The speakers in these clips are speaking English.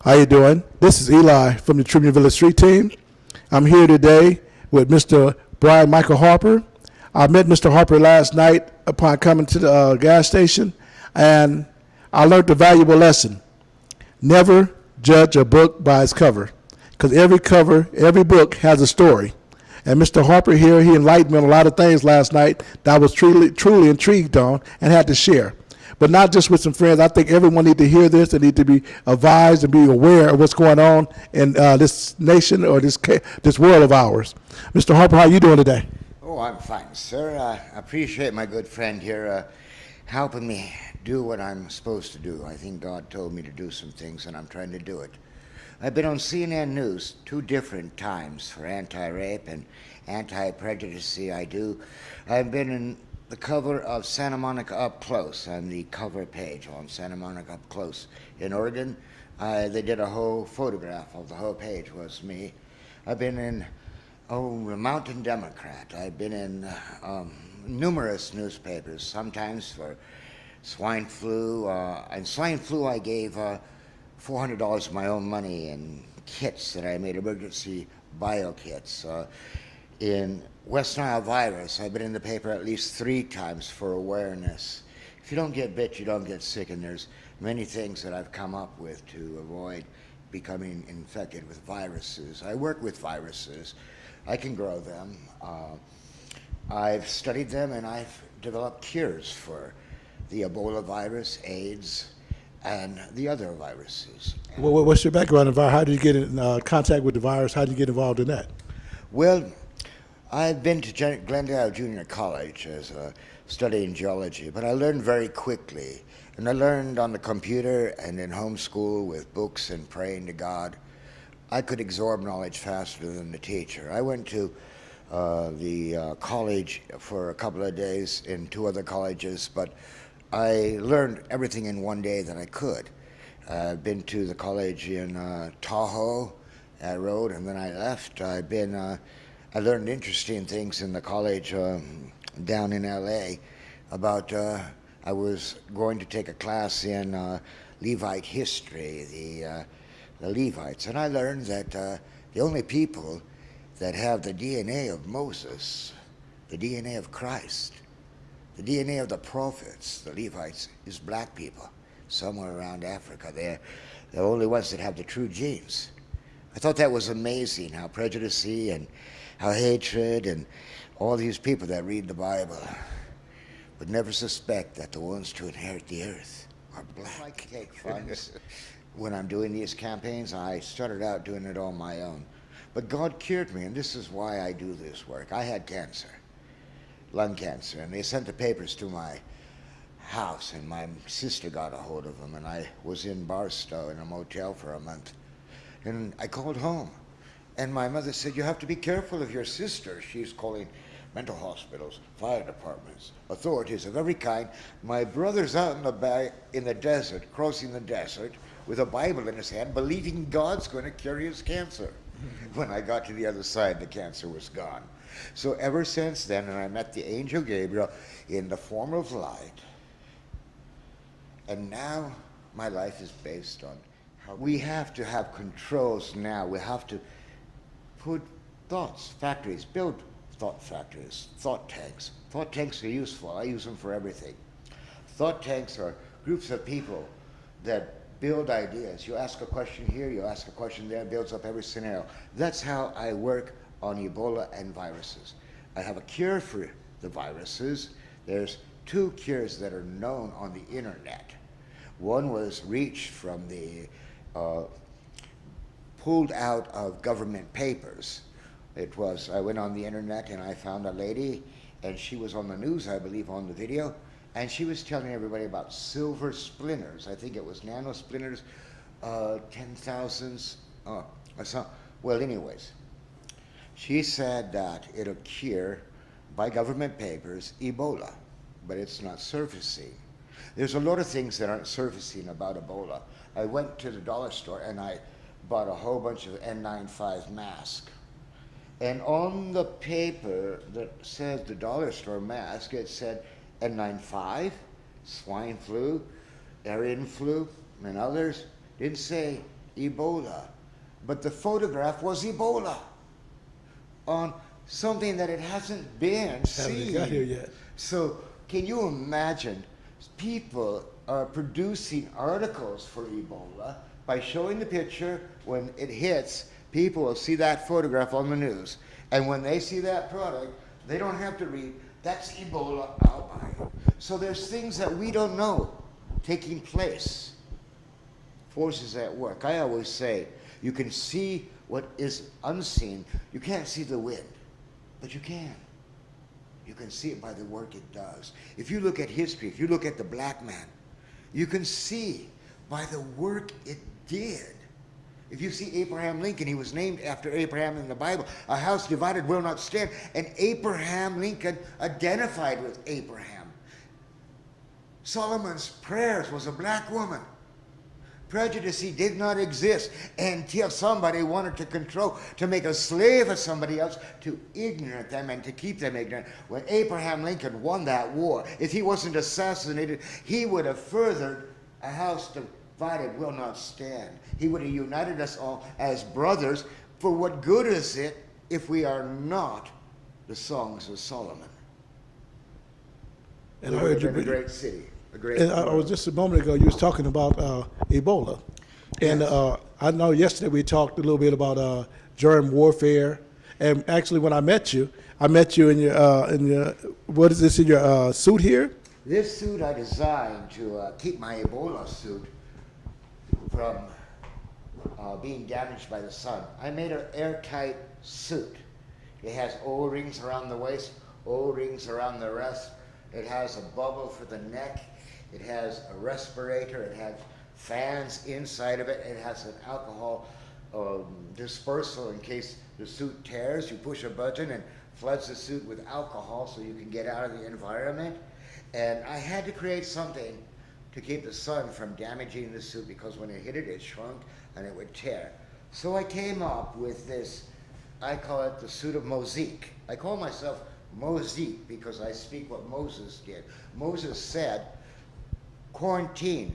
How you doing? This is Eli from the Tribune Village Street Team. I'm here today with Mr. Brian Michael Harper. I met Mr. Harper last night upon coming to the gas station, and I learned a valuable lesson. Never judge a book by its cover, because every book has a story. And Mr. Harper here, he enlightened me on a lot of things last night that I was truly intrigued on and had to share. But not just with some friends. I think everyone need to hear this and need to be advised and be aware of what's going on in this nation or this world of ours. Mr. Harper, how are you doing today? Oh, I'm fine, sir. I appreciate my good friend here helping me do what I'm supposed to do. I think God told me to do some things, and I'm trying to do it. I've been on CNN News 2 different times for anti-rape and anti-prejudice. I've been in the cover of Santa Monica Up Close. I'm the cover page on Santa Monica Up Close in Oregon. They did a whole photograph of the whole page was me. I've been in the Mountain Democrat. I've been in numerous newspapers, sometimes for swine flu. And swine flu, I gave $400 of my own money in kits that I made, emergency bio kits. In West Nile virus, I've been in the paper at least 3 times for awareness. If you don't get bit, you don't get sick, and there's many things that I've come up with to avoid becoming infected with viruses. I work with viruses. I can grow them. I've studied them, and I've developed cures for the Ebola virus, AIDS, and the other viruses. What's your background in virus? How did you get in contact with the virus? How did you get involved in that? Well, I've been to Glendale Junior College as studying geology, but I learned very quickly. And I learned on the computer and in homeschool with books and praying to God. I could absorb knowledge faster than the teacher. I went to the college for a couple of days in 2 other colleges, but I learned everything in 1 day that I could. I've been to the college in Tahoe, I rode, and then I left. I learned interesting things in the college down in LA about, I was going to take a class in Levite history, the Levites, and I learned that the only people that have the DNA of Moses, the DNA of Christ, the DNA of the prophets, the Levites, is black people somewhere around Africa. They're the only ones that have the true genes. I thought that was amazing, how prejudice and how hatred and all these people that read the Bible would never suspect that the ones to inherit the earth are black. I take funds. When I'm doing these campaigns, I started out doing it on my own. But God cured me, and this is why I do this work. I had cancer, lung cancer, and they sent the papers to my house, and my sister got a hold of them, and I was in Barstow in a motel for a month. And I called home, and my mother said, "You have to be careful of your sister. She's calling mental hospitals, fire departments, authorities of every kind. My brother's out in the desert, crossing the desert, with a Bible in his hand, believing God's going to cure his cancer." When I got to the other side, the cancer was gone. So ever since then, and I met the angel Gabriel in the form of light, and now my life is based on how we have to have controls now. We have to put factories, build thought factories, thought tanks. Thought tanks are useful. I use them for everything. Thought tanks are groups of people that build ideas. You ask a question here, you ask a question there, it builds up every scenario. That's how I work on Ebola and viruses. I have a cure for the viruses. There's 2 cures that are known on the internet. One was reached from the pulled out of government papers. I went on the internet and I found a lady, and she was on the news, I believe, on the video, and she was telling everybody about silver splinters. I think it was nano splinters, 10,000s, or something. Well, anyways, she said that it'll cure, by government papers, Ebola, but it's not surfacing. There's a lot of things that aren't surfacing about Ebola. I went to the dollar store and I bought a whole bunch of N95 masks. And on the paper that says the dollar store mask, it said N95, swine flu, avian flu, and others. Didn't say Ebola. But the photograph was Ebola on something that it hasn't been seen. got here yet. So can you imagine people are producing articles for Ebola by showing the picture. When it hits, people will see that photograph on the news. And when they see that product, they don't have to read, that's Ebola, I'll buy it. So there's things that we don't know taking place. Forces at work. I always say, you can see what is unseen. You can't see the wind, but you can. You can see it by the work it does. If you look at history, if you look at the black man, you can see by the work it did. If you see Abraham Lincoln, he was named after Abraham in the Bible. A house divided will not stand. And Abraham Lincoln identified with Abraham. Solomon's prayers was a black woman. Prejudice did not exist until somebody wanted to control, to make a slave of somebody else, to ignorant them and to keep them ignorant. When Abraham Lincoln won that war, if he wasn't assassinated, he would have furthered a house divided will not stand. He would have united us all as brothers. For what good is it if we are not the songs of Solomon? And I heard you. A great city. And I was just a moment ago, you was talking about Ebola. And Yes. I know yesterday we talked a little bit about germ warfare. And actually, when I met you in your what is this, in your suit here? This suit I designed to keep my Ebola suit from being damaged by the sun. I made an airtight suit. It has O-rings around the waist, O-rings around the wrist. It has a bubble for the neck. It has a respirator. It has fans inside of it. It has an alcohol dispersal in case the suit tears. You push a button and floods the suit with alcohol so you can get out of the environment. And I had to create something to keep the sun from damaging the suit, because when it hit it, it shrunk and it would tear. So I came up with this, I call it the suit of Mosaic. I call myself Mosaic because I speak what Moses did. Moses said, quarantine.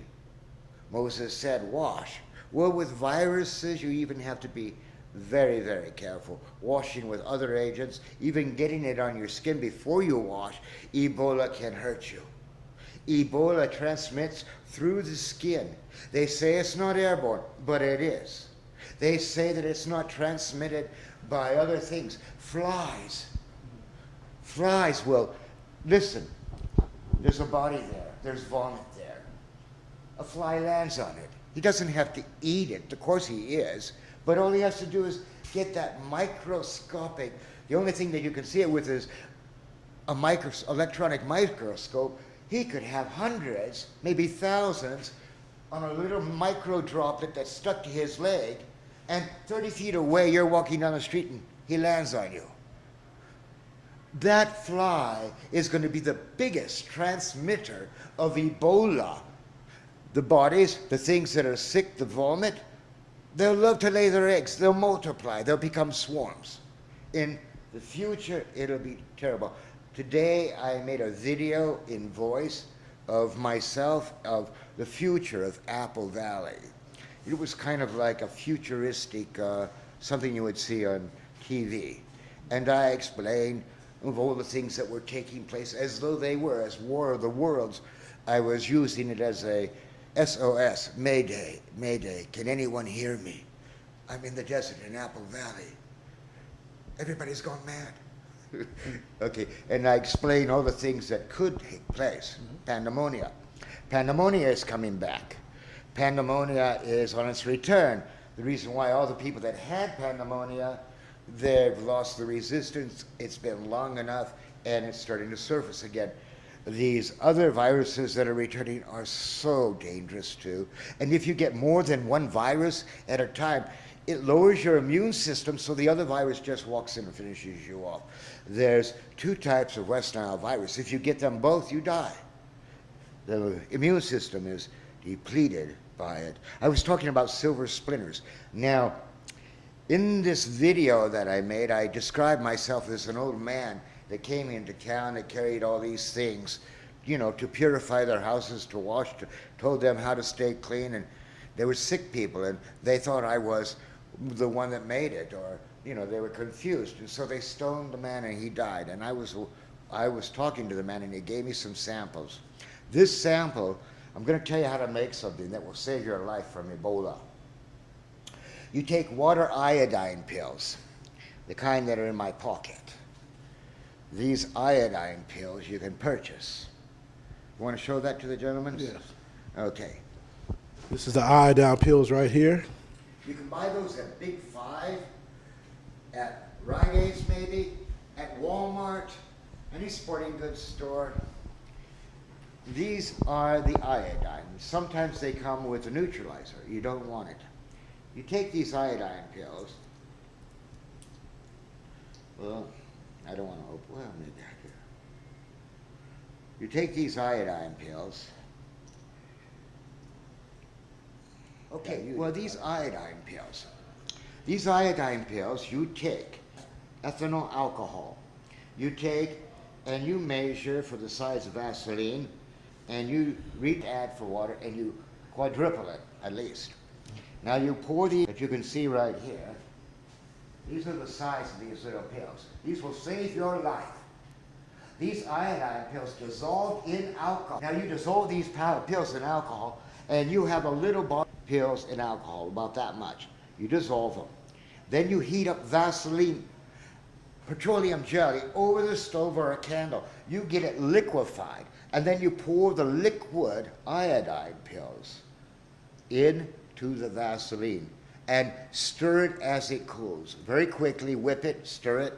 Moses said, wash. Well, with viruses, you even have to be very, very careful. Washing with other agents, even getting it on your skin before you wash, Ebola can hurt you. Ebola transmits through the skin. They say it's not airborne, but it is. They say that it's not transmitted by other things. Flies. Flies will, listen, there's a body there. There's vomit there. A fly lands on it. He doesn't have to eat it. Of course he is. But all he has to do is get that microscopic, the only thing that you can see it with is a electronic microscope. He could have hundreds, maybe thousands, on a little micro droplet that's stuck to his leg, and 30 feet away you're walking down the street and he lands on you. That fly is going to be the biggest transmitter of Ebola. The bodies, the things that are sick, the vomit, they'll love to lay their eggs. They'll multiply. They'll become swarms. In the future, it'll be terrible. Today, I made a video in voice of myself, of the future of Apple Valley. It was kind of like a futuristic, something you would see on TV. And I explained of all the things that were taking place as though they were, as War of the Worlds. I was using it as a SOS, Mayday, Mayday, can anyone hear me? I'm in the desert in Apple Valley. Everybody's gone mad. Okay, and I explain all the things that could take place. Pandemonia. Pandemonia is coming back. Pandemonia is on its return. The reason why all the people that had pandemonia, they've lost the resistance. It's been long enough, and it's starting to surface again. These other viruses that are returning are so dangerous too. And if you get more than one virus at a time, it lowers your immune system, so the other virus just walks in and finishes you off. There's two types of West Nile virus. If you get them both, you die. The immune system is depleted by it. I was talking about silver splinters. Now, in this video that I made, I described myself as an old man that came into town that carried all these things, you know, to purify their houses, to wash, told them how to stay clean. And They were sick people, and they thought I was the one that made it, or they were confused, and so they stoned the man, and he died. And I was talking to the man, and he gave me some samples. This sample, I'm going to tell you how to make something that will save your life from Ebola. You take water iodine pills, the kind that are in my pocket. These iodine pills you can purchase. You want to show that to the gentleman? Yes. Okay. This is the iodine pills right here. You can buy those at Big Five, at Rite Aid's maybe, at Walmart, any sporting goods store. These are the iodine. Sometimes they come with a neutralizer. You don't want it. You take these iodine pills. Well, I don't want to open. Well, maybe I could. You take these iodine pills. Okay, well, these iodine pills. These iodine pills, you take ethanol alcohol. You take and you measure for the size of Vaseline, and you read the ad for water, and you quadruple it at least. Now you pour these that you can see right here. These are the size of these little pills. These will save your life. These iodine pills dissolve in alcohol. Now you dissolve these pills in alcohol, and you have a little bottle of pills in alcohol, about that much. You dissolve them. Then you heat up Vaseline, petroleum jelly, over the stove or a candle. You get it liquefied, and then you pour the liquid iodine pills into the Vaseline and stir it as it cools. Very quickly, whip it, stir it,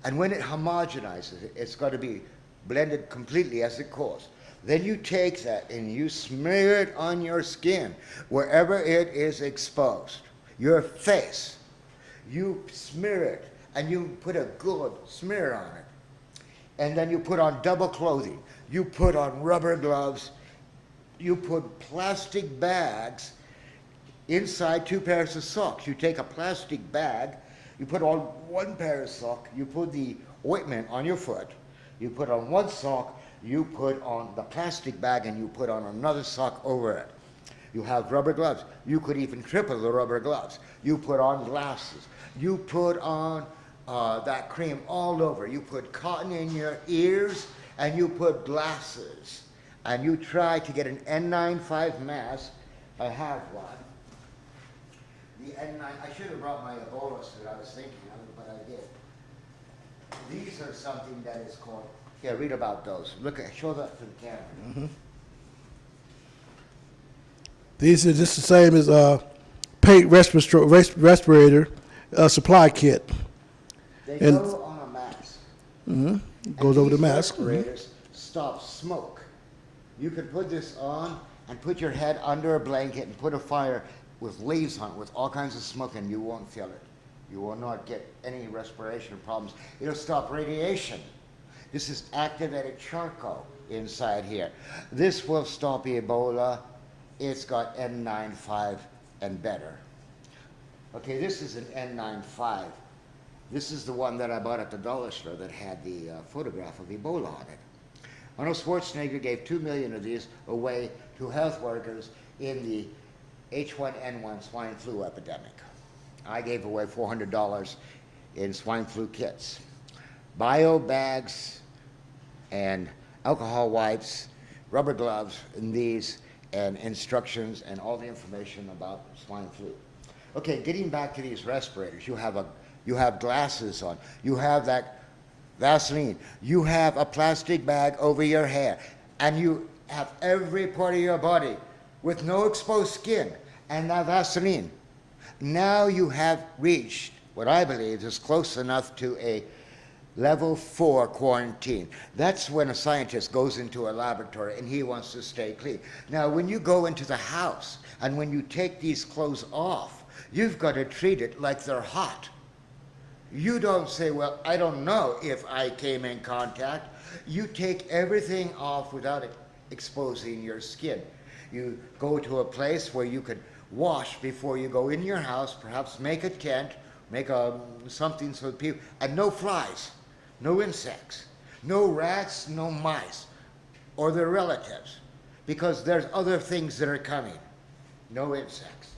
and when it homogenizes, it's got to be blended completely as it cools. Then you take that and you smear it on your skin, wherever it is exposed. Your face, you smear it, and you put a good smear on it. And then you put on double clothing. You put on rubber gloves. You put plastic bags inside 2 pairs of socks. You take a plastic bag, you put on 1 pair of socks, you put the ointment on your foot, you put on 1 sock, you put on the plastic bag, and you put on another sock over it. You have rubber gloves. You could even triple the rubber gloves. You put on glasses. You put on that cream all over. You put cotton in your ears, and you put glasses. And you try to get an N95 mask. I have one. The N9, I should have brought my Ebola suit. I was thinking of it, but I did. These are something that is called, read about those. Look at, show that to the camera. Mm-hmm. These are just the same as paint respirator supply kit. They And go on a mask. Mm-hmm. Goes over the mask. Respirators stop smoke. You can put this on and put your head under a blanket and put a fire with leaves on it, with all kinds of smoke, and you won't feel it. You will not get any respiration problems. It'll stop radiation. This is activated charcoal inside here. This will stop Ebola. It's got N95 and better. Okay, this is an N95. This is the one that I bought at the dollar store that had the photograph of Ebola on it. Arnold Schwarzenegger gave 2 million of these away to health workers in the H1N1 swine flu epidemic. I gave away $400 in swine flu kits. Bio bags and alcohol wipes, rubber gloves, and these, and instructions and all the information about swine flu. Okay, getting back to these respirators, you have glasses on, you have that Vaseline, you have a plastic bag over your hair, and you have every part of your body with no exposed skin and that Vaseline. Now you have reached what I believe is close enough to a level 4 quarantine. That's when a scientist goes into a laboratory and he wants to stay clean. Now, when you go into the house and when you take these clothes off, you've got to treat it like they're hot. You don't say, well, I don't know if I came in contact. You take everything off without exposing your skin. You go to a place where you could wash before you go in your house, perhaps make a tent, make something so that people, and no flies, no insects, no rats, no mice, or their relatives, because there's other things that are coming. No insects.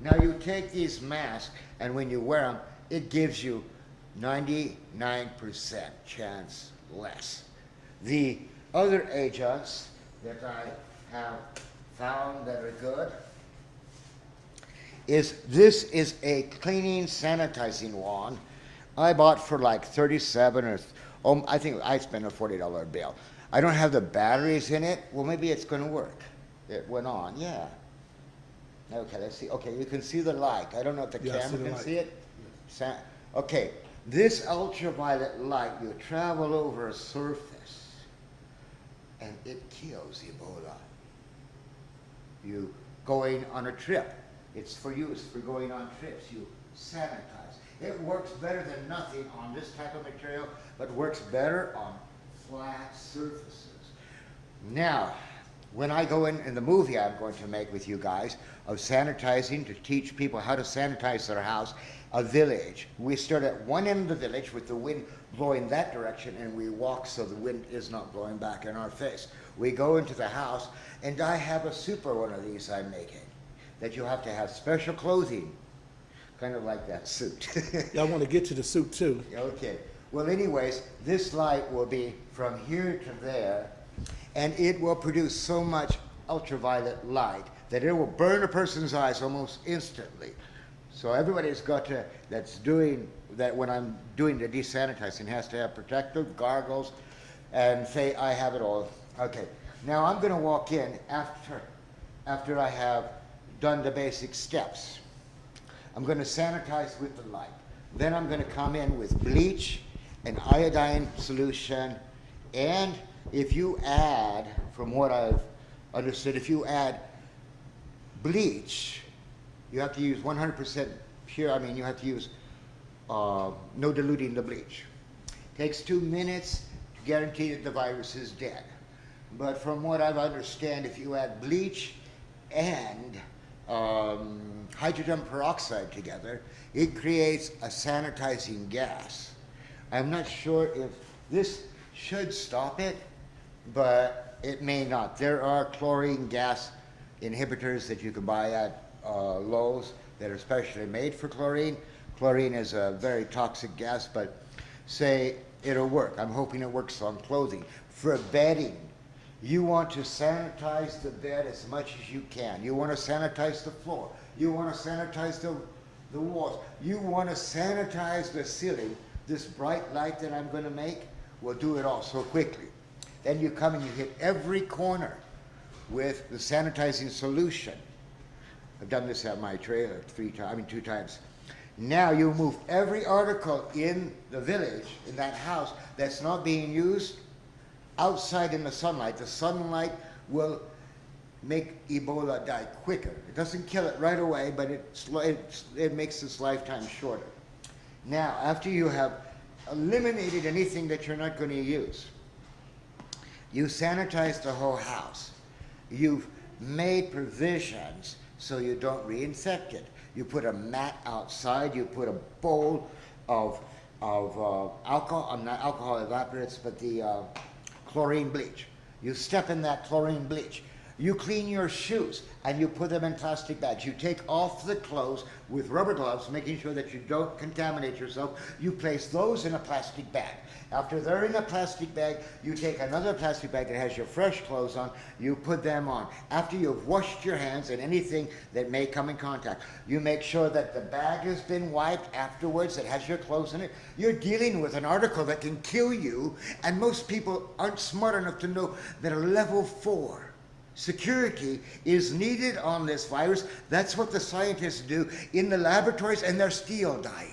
Now you take these masks, and when you wear them, it gives you 99% chance less. The other agents that I have found that are good is this is a cleaning sanitizing wand I bought for like 37 or I think I spent a $40 bill. I don't have the batteries in it. Well, maybe it's going to work. It went on, yeah. Okay, let's see. Okay, you can see the light. I don't know if the Yeah, I see camera the can light. see it. Okay, this ultraviolet light, you travel over a surface and it kills Ebola. You going on a trip. It's for use for going on trips. You sanitize. It works better than nothing on this type of material, but works better on flat surfaces. Now, when I go in the movie I'm going to make with you guys of sanitizing to teach people how to sanitize their house, a village. We start at one end of the village with the wind blowing that direction, and we walk so the wind is not blowing back in our face. We go into the house, and I have a super one of these I'm making that you have to have special clothing, kind of like that suit. Yeah, I want to get to the suit too. Okay. Well, anyways, this light will be from here to there, and it will produce so much ultraviolet light that it will burn a person's eyes almost instantly. So everybody's got to, that's doing that when I'm doing the desanitizing, has to have protective goggles and say, I have it all. Okay. Now I'm going to walk in after I have done the basic steps. I'm going to sanitize with the light. Then I'm going to come in with bleach and iodine solution, and if you add, from what I've understood, if you add bleach, you have to use 100% pure, I mean you have to use no diluting the bleach. Takes 2 minutes to guarantee that the virus is dead. But from what I understand, if you add bleach and hydrogen peroxide together, it creates a sanitizing gas. I'm not sure if this should stop it, but it may not. There are chlorine gas inhibitors that you can buy at Lowe's that are specially made for chlorine. Chlorine is a very toxic gas, but say it'll work. I'm hoping it works on clothing. For bedding, you want to sanitize the bed as much as you can. You want to sanitize the floor. You want to sanitize the walls. You want to sanitize the ceiling. This bright light that I'm going to make will do it all so quickly. Then you come and you hit every corner with the sanitizing solution. I've done this at my trailer 2 times. Now you move every article in the village, in that house, that's not being used outside in the sunlight. The sunlight will make Ebola die quicker. It doesn't kill it right away, but it makes its lifetime shorter. Now, after you have eliminated anything that you're not going to use, you sanitize the whole house. You've made provisions so you don't reinfect it. You put a mat outside, you put a bowl of alcohol, not alcohol evaporates, but the chlorine bleach. You step in that chlorine bleach. You clean your shoes and you put them in plastic bags. You take off the clothes with rubber gloves, making sure that you don't contaminate yourself. You place those in a plastic bag. After they're in a plastic bag, you take another plastic bag that has your fresh clothes on, you put them on. After you've washed your hands and anything that may come in contact, you make sure that the bag has been wiped afterwards, that has your clothes in it. You're dealing with an article that can kill you, and most people aren't smart enough to know that a level 4 security is needed on this virus. That's what the scientists do in the laboratories, and they're still dying.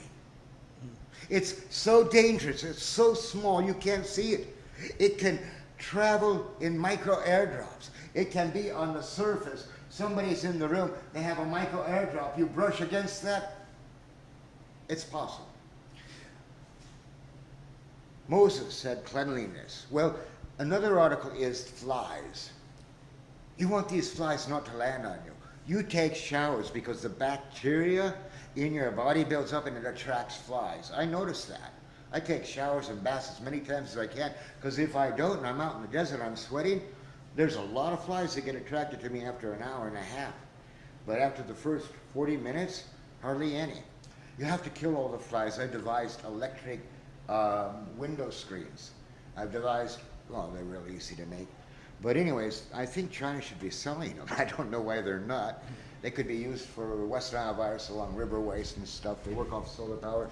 It's so dangerous. It's so small you can't see it. It can travel in micro airdrops. It can be on the surface. Somebody's in the room, they have a micro airdrop. You brush against that, it's possible. Moses said cleanliness. Well, another article is flies. You want these flies not to land on you. You take showers because the bacteria in your body builds up and it attracts flies. I notice that. I take showers and baths as many times as I can, because if I don't and I'm out in the desert, I'm sweating, there's a lot of flies that get attracted to me after an hour and a half. but after the first 40 minutes, hardly any. You have to kill all the flies. I devised electric window screens. I've devised, well, they're really easy to make. But anyways, I think China should be selling them. I don't know why they're not. They could be used for West Nile virus along riverways and stuff. They work off solar power.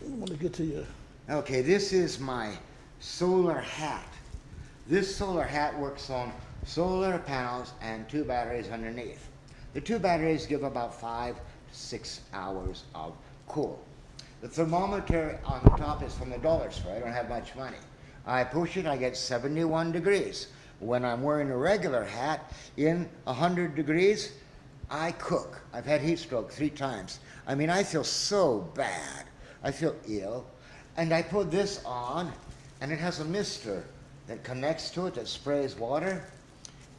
I want to get to you. Okay, this is my solar hat. This solar hat works on solar panels and 2 batteries underneath. The 2 batteries give about 5 to 6 hours of cool. The thermometer on the top is from the dollar store. I don't have much money. I push it, I get 71 degrees. When I'm wearing a regular hat, in 100 degrees, I cook. I've had heat stroke 3 times. I mean, I feel so bad. I feel ill. And I put this on, and it has a mister that connects to it that sprays water.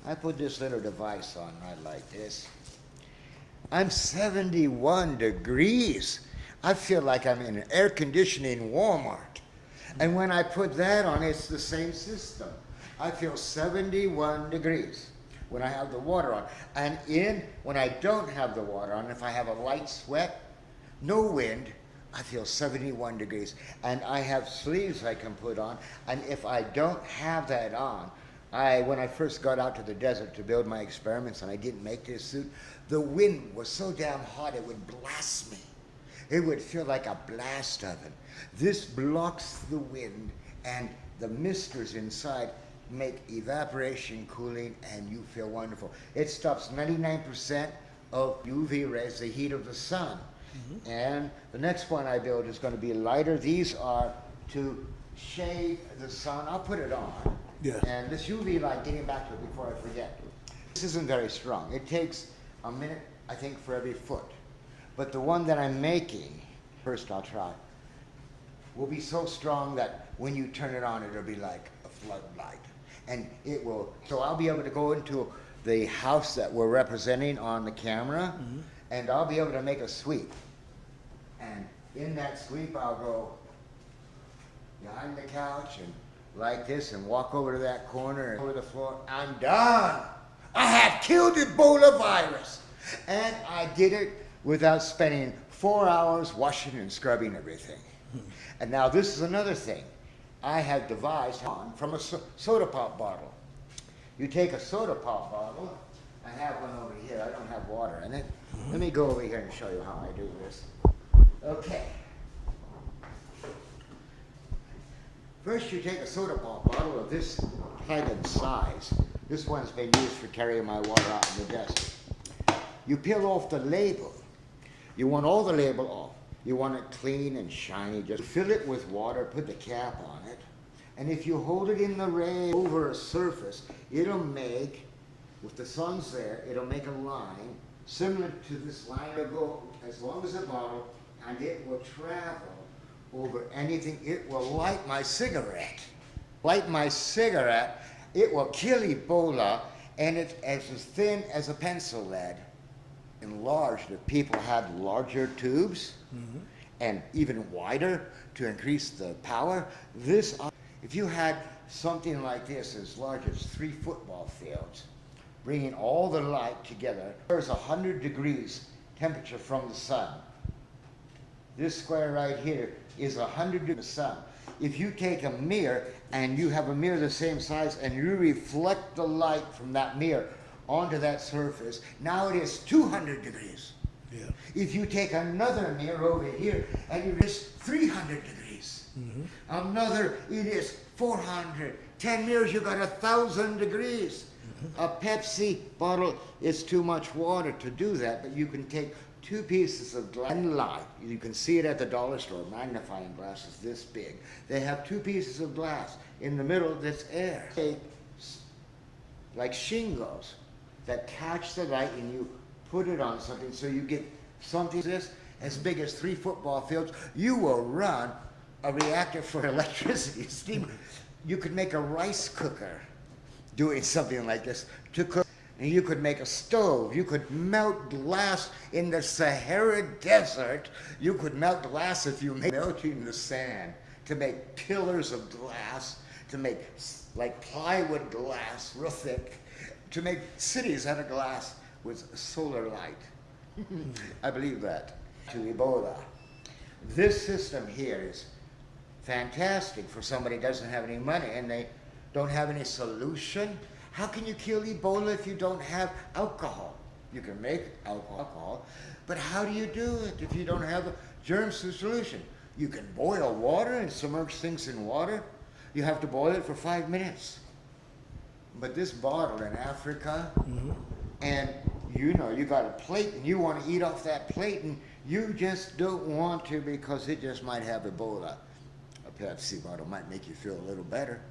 I put this little device on right like this. I'm 71 degrees. I feel like I'm in an air conditioning Walmart. And when I put that on, it's the same system. I feel 71 degrees when I have the water on. And when I don't have the water on, if I have a light sweat, no wind, I feel 71 degrees. And I have sleeves I can put on. And if I don't have that on, when I first got out to the desert to build my experiments and I didn't make this suit, the wind was so damn hot it would blast me. It would feel like a blast oven. This blocks the wind, and the misters inside make evaporation cooling, and you feel wonderful. It stops 99% of UV rays, the heat of the sun. Mm-hmm. And the next one I build is going to be lighter. These are to shade the sun. I'll put it on. Yeah. And this UV light, getting back to it before I forget. This isn't very strong. It takes a minute, I think, for every foot. But the one that I'm making, first I'll try, will be so strong that when you turn it on, it'll be like a floodlight. And it will, so I'll be able to go into the house that we're representing on the camera, mm-hmm. and I'll be able to make a sweep. And in that sweep, I'll go behind the couch and like this and walk over to that corner and over the floor. I'm done. I have killed Ebola virus. And I did it without spending 4 hours washing and scrubbing everything. And now this is another thing. I have devised from a soda pop bottle. You take a soda pop bottle. I have one over here. I don't have water in it. Let me go over here and show you how I do this. Okay. First, you take a soda pop bottle of this height and size. This one's been used for carrying my water out in the desert. You peel off the label. You want all the label off. You want it clean and shiny. Just fill it with water, put the cap on it. And if you hold it in the ray over a surface, it'll make, if the sun's there, it'll make a line similar to this line. It'll go as long as the bottle, and it will travel over anything. It will light my cigarette. Light my cigarette. It will kill Ebola, and it's as thin as a pencil lead. Enlarged, if people had larger tubes, mm-hmm. and even wider to increase the power. If you had something like this as large as 3 football fields, bringing all the light together, there's 100 degrees temperature from the sun. This square right here is 100 degrees from the sun. If you take a mirror and you have a mirror the same size and you reflect the light from that mirror onto that surface, now it is 200 degrees. Yeah. If you take another mirror over here and it is 300 degrees, mm-hmm. another, it is 400. 10 mirrors, you got 1,000 degrees. Mm-hmm. A Pepsi bottle is too much water to do that, but you can take 2 pieces of glass and light. You can see it at the dollar store. Magnifying glass is this big. They have 2 pieces of glass. In the middle, that's air. Like shingles that catch the light, and you put it on something, so you get something this as big as 3 football fields. You will run a reactor for electricity, steam. You could make a rice cooker doing something like this to cook. And you could make a stove. You could melt glass in the Sahara Desert. You could melt glass if you melting the sand to make pillars of glass, to make like plywood glass, real thick, to make cities out of glass. with solar light. I believe that. To Ebola. This system here is fantastic for somebody who doesn't have any money and they don't have any solution. How can you kill Ebola if you don't have alcohol? You can make alcohol, but how do you do it if you don't have a germ solution? You can boil water and submerge things in water. You have to boil it for 5 minutes. But this bottle in Africa, and you know, you got a plate and you want to eat off that plate and you just don't want to because it just might have Ebola. A Pepsi bottle might make you feel a little better.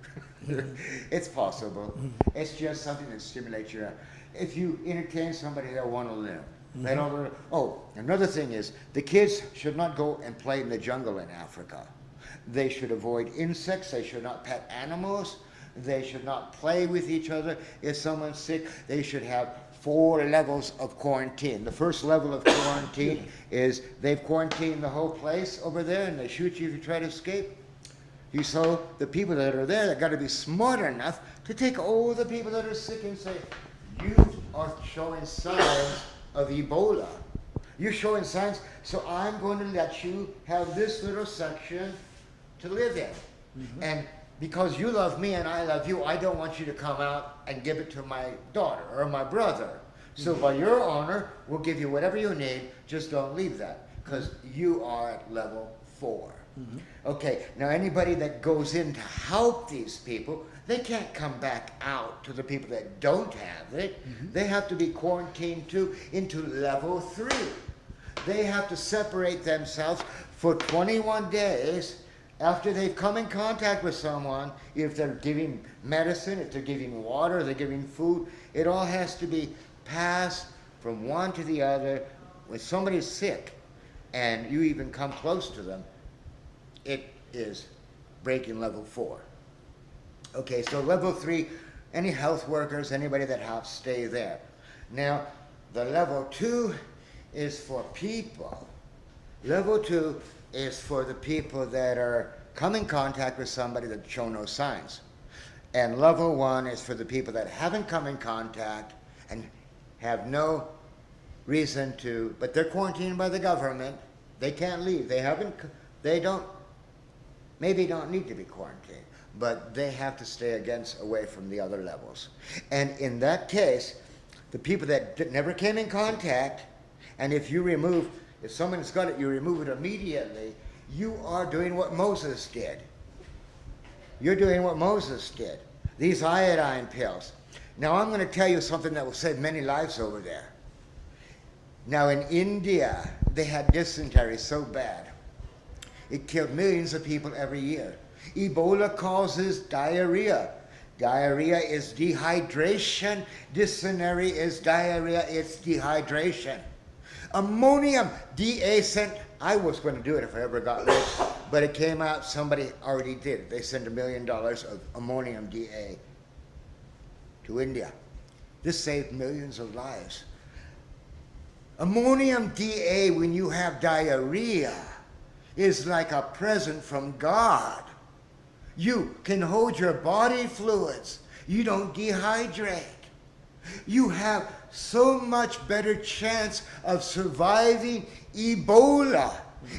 It's possible. It's just something that stimulates your. If you entertain somebody, they'll want to live. They don't. Oh, another thing is the kids should not go and play in the jungle in Africa. They should avoid insects. They should not pet animals. They should not play with each other. If someone's sick, they should have 4 levels of quarantine. The first level of quarantine is they've quarantined the whole place over there and they shoot you if you try to escape. So the people that are there, they've got to be smart enough to take all the people that are sick and say, you are showing signs of Ebola. You're showing signs, so I'm going to let you have this little section to live in. And because you love me and I love you, I don't want you to come out and give it to my daughter or my brother. So by your honor, we'll give you whatever you need, just don't leave that, because you are at level 4. Okay, now anybody that goes in to help these people, they can't come back out to the people that don't have it. They have to be quarantined too into level 3. They have to separate themselves for 21 days after they've come in contact with someone. If they're giving medicine, if they're giving water, they're giving food, it all has to be passed from one to the other. When somebody's sick and you even come close to them, it is breaking level 4. Okay, so level 3, any health workers, anybody that helps, stay there. Now, the level 2 is for people. Level 2 is for the people that are come in contact with somebody that show no signs. And level 1 is for the people that haven't come in contact and have no reason to, but they're quarantined by the government. They can't leave. Maybe don't need to be quarantined, but they have to stay away from the other levels. And in that case, the people that never came in contact, and if someone's got it, you remove it immediately, you are doing what Moses did. You're doing what Moses did. These iodine pills. Now I'm going to tell you something that will save many lives over there. Now in India, they had dysentery so bad. It killed millions of people every year. Ebola causes diarrhea. Diarrhea is dehydration. Dysentery is diarrhea, it's dehydration. Ammonium DA I was going to do it if I ever got rich, but it came out somebody already did it. They sent $1 million of ammonium DA to India. This saved millions of lives. Ammonium DA, when you have diarrhea, is like a present from God. You can hold your body fluids. You don't dehydrate. You have so much better chance of surviving Ebola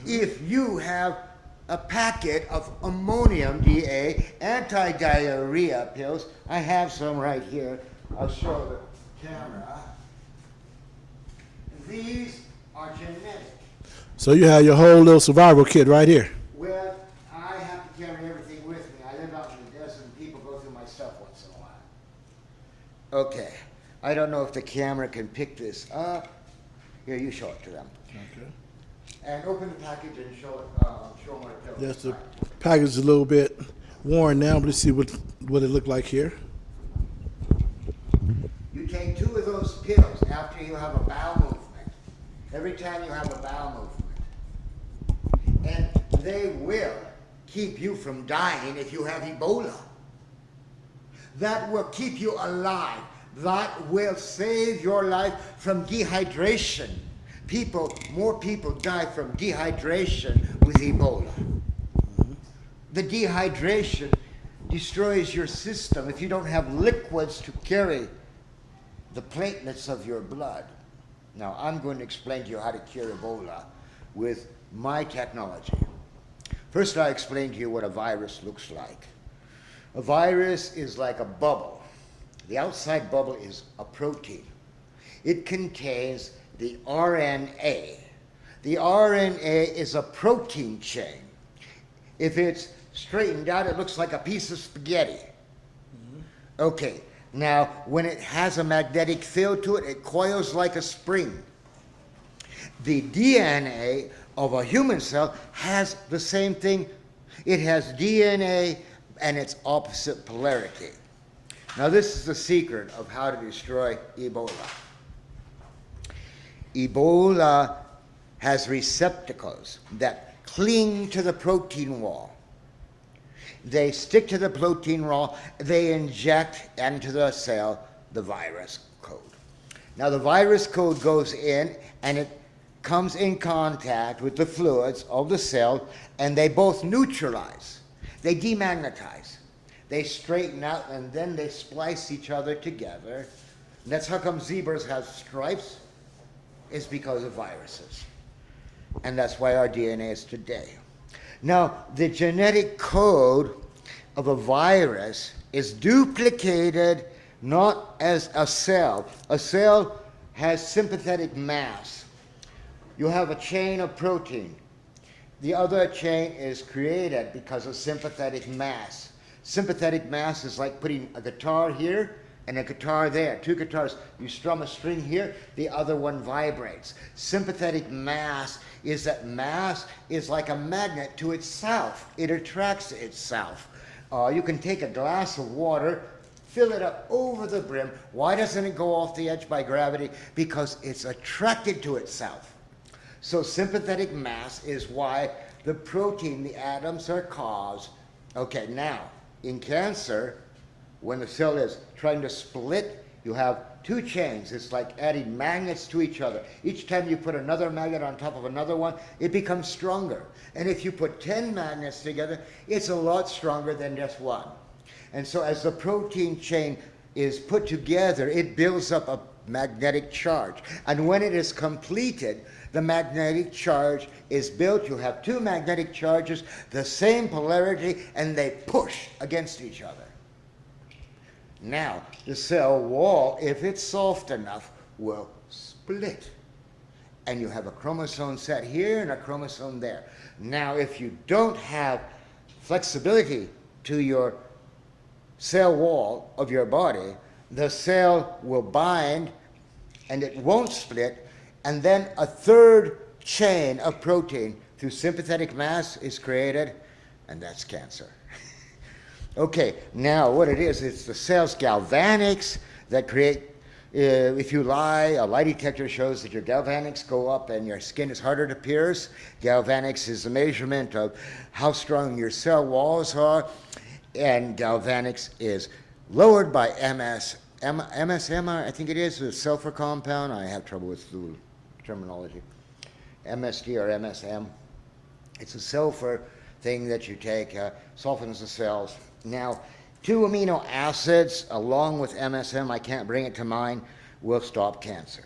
if you have a packet of ammonium DA anti-diarrhea pills. I have some right here. I'll show the camera. These are genetic. So you have your whole little survival kit right here. Well, I have to carry everything with me. I live out in the desert and people go through my stuff once in a while. Okay. I don't know if the camera can pick this up. Here, you show it to them. Okay. And open the package and show them what it does. Yes, the package is a little bit worn now, but let's see what it looked like here. You take 2 of those pills after you have a bowel movement. Every time you have a bowel movement. And they will keep you from dying if you have Ebola. That will keep you alive. That will save your life from dehydration. More people die from dehydration with Ebola. The dehydration destroys your system. If you don't have liquids to carry the platelets of your blood. Now, I'm going to explain to you how to cure Ebola with my technology. First, I'll explain to you what a virus looks like. A virus is like a bubble. The outside bubble is a protein. It contains the RNA. The RNA is a protein chain. If it's straightened out, it looks like a piece of spaghetti. Okay, now when it has a magnetic field to it, it coils like a spring. The DNA of a human cell has the same thing. It has DNA and its opposite polarity. Now this is the secret of how to destroy Ebola. Ebola has receptacles that cling to the protein wall. They stick to the protein wall, they inject into the cell the virus code. Now the virus code goes in and it comes in contact with the fluids of the cell, and they both neutralize. They demagnetize. They straighten out, and then they splice each other together. And that's how come zebras have stripes, is because of viruses. And that's why our DNA is today. Now, the genetic code of a virus is duplicated not as a cell. A cell has sympathetic mass. You have a chain of protein. The other chain is created because of sympathetic mass. Sympathetic mass is like putting a guitar here and a guitar there. Two guitars. You strum a string here, the other one vibrates. Sympathetic mass is that mass is like a magnet to itself. It attracts itself. You can take a glass of water, fill it up over the brim. Why doesn't it go off the edge by gravity? Because it's attracted to itself. So sympathetic mass is why the protein, the atoms are caused. Okay, now, in cancer, when the cell is trying to split, you have two chains. It's like adding magnets to each other. Each time you put another magnet on top of another one, it becomes stronger. And if you put 10 magnets together, it's a lot stronger than just one. And so as the protein chain is put together, it builds up a magnetic charge. And when it is completed, the magnetic charge is built. You have two magnetic charges, the same polarity, and they push against each other. Now, the cell wall, if it's soft enough, will split. And you have a chromosome set here and a chromosome there. Now, if you don't have flexibility to your cell wall of your body, the cell will bind and it won't split, and then a third chain of protein through sympathetic mass is created, and that's cancer. Okay, now what it is, it's the cell's galvanics that create, if you lie, a lie detector shows that your galvanics go up and your skin is harder to pierce. Galvanics is the measurement of how strong your cell walls are, and galvanics is lowered by MSM, I think it is, the sulfur compound. I have trouble with the terminology. MSD or MSM. It's a sulfur thing that you take, softens the cells. Now, 2 amino acids along with MSM, I can't bring it to mind, will stop cancer.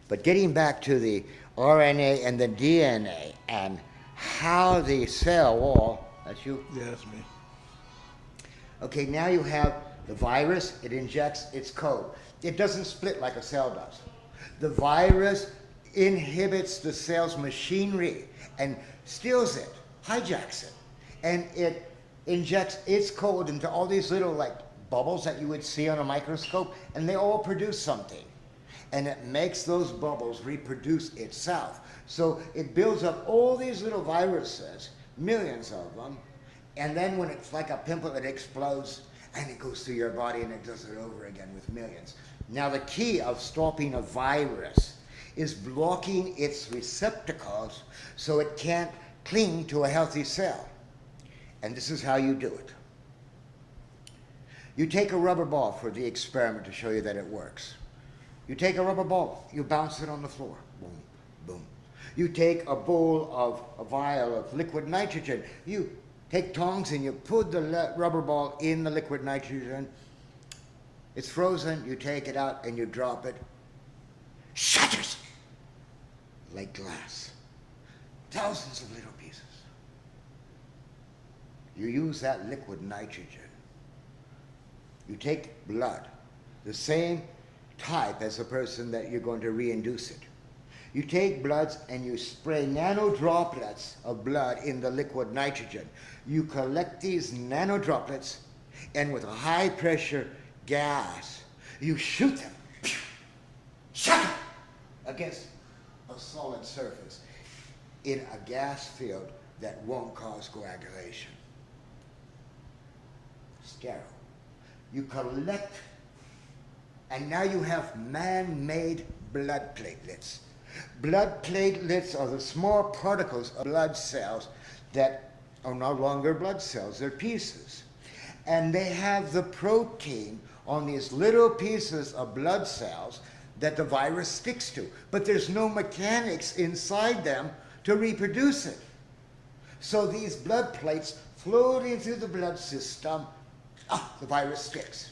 But getting back to the RNA and the DNA and how the cell wall, that's you? Yeah, that's me. Okay, now you have the virus, it injects its code. It doesn't split like a cell does. The virus inhibits the cell's machinery and steals it, hijacks it, and it injects its code into all these little like bubbles that you would see on a microscope, and they all produce something. And it makes those bubbles reproduce itself. So it builds up all these little viruses, millions of them, and then when it's like a pimple, it explodes and it goes through your body and it does it over again with millions. Now the key of stopping a virus is blocking its receptacles so it can't cling to a healthy cell. And this is how you do it. You take a rubber ball for the experiment to show you that it works. You take a rubber ball, you bounce it on the floor, boom, boom. You take a bowl of a vial of liquid nitrogen, you take tongs and you put the rubber ball in the liquid nitrogen. It's frozen, you take it out and you drop it. Shatters like glass. Thousands of little pieces. You use that liquid nitrogen. You take blood, the same type as the person that you're going to reinduce it. You take bloods and you spray nano droplets of blood in the liquid nitrogen. You collect these nano droplets, and with a high pressure gas, you shoot them, shut them against a solid surface in a gas field that won't cause coagulation. Sterile. You collect, and now you have man-made blood platelets. Blood platelets are the small particles of blood cells that are no longer blood cells, they're pieces. And they have the protein on these little pieces of blood cells that the virus sticks to. But there's no mechanics inside them to reproduce it. So these blood plates floating through the blood system, the virus sticks.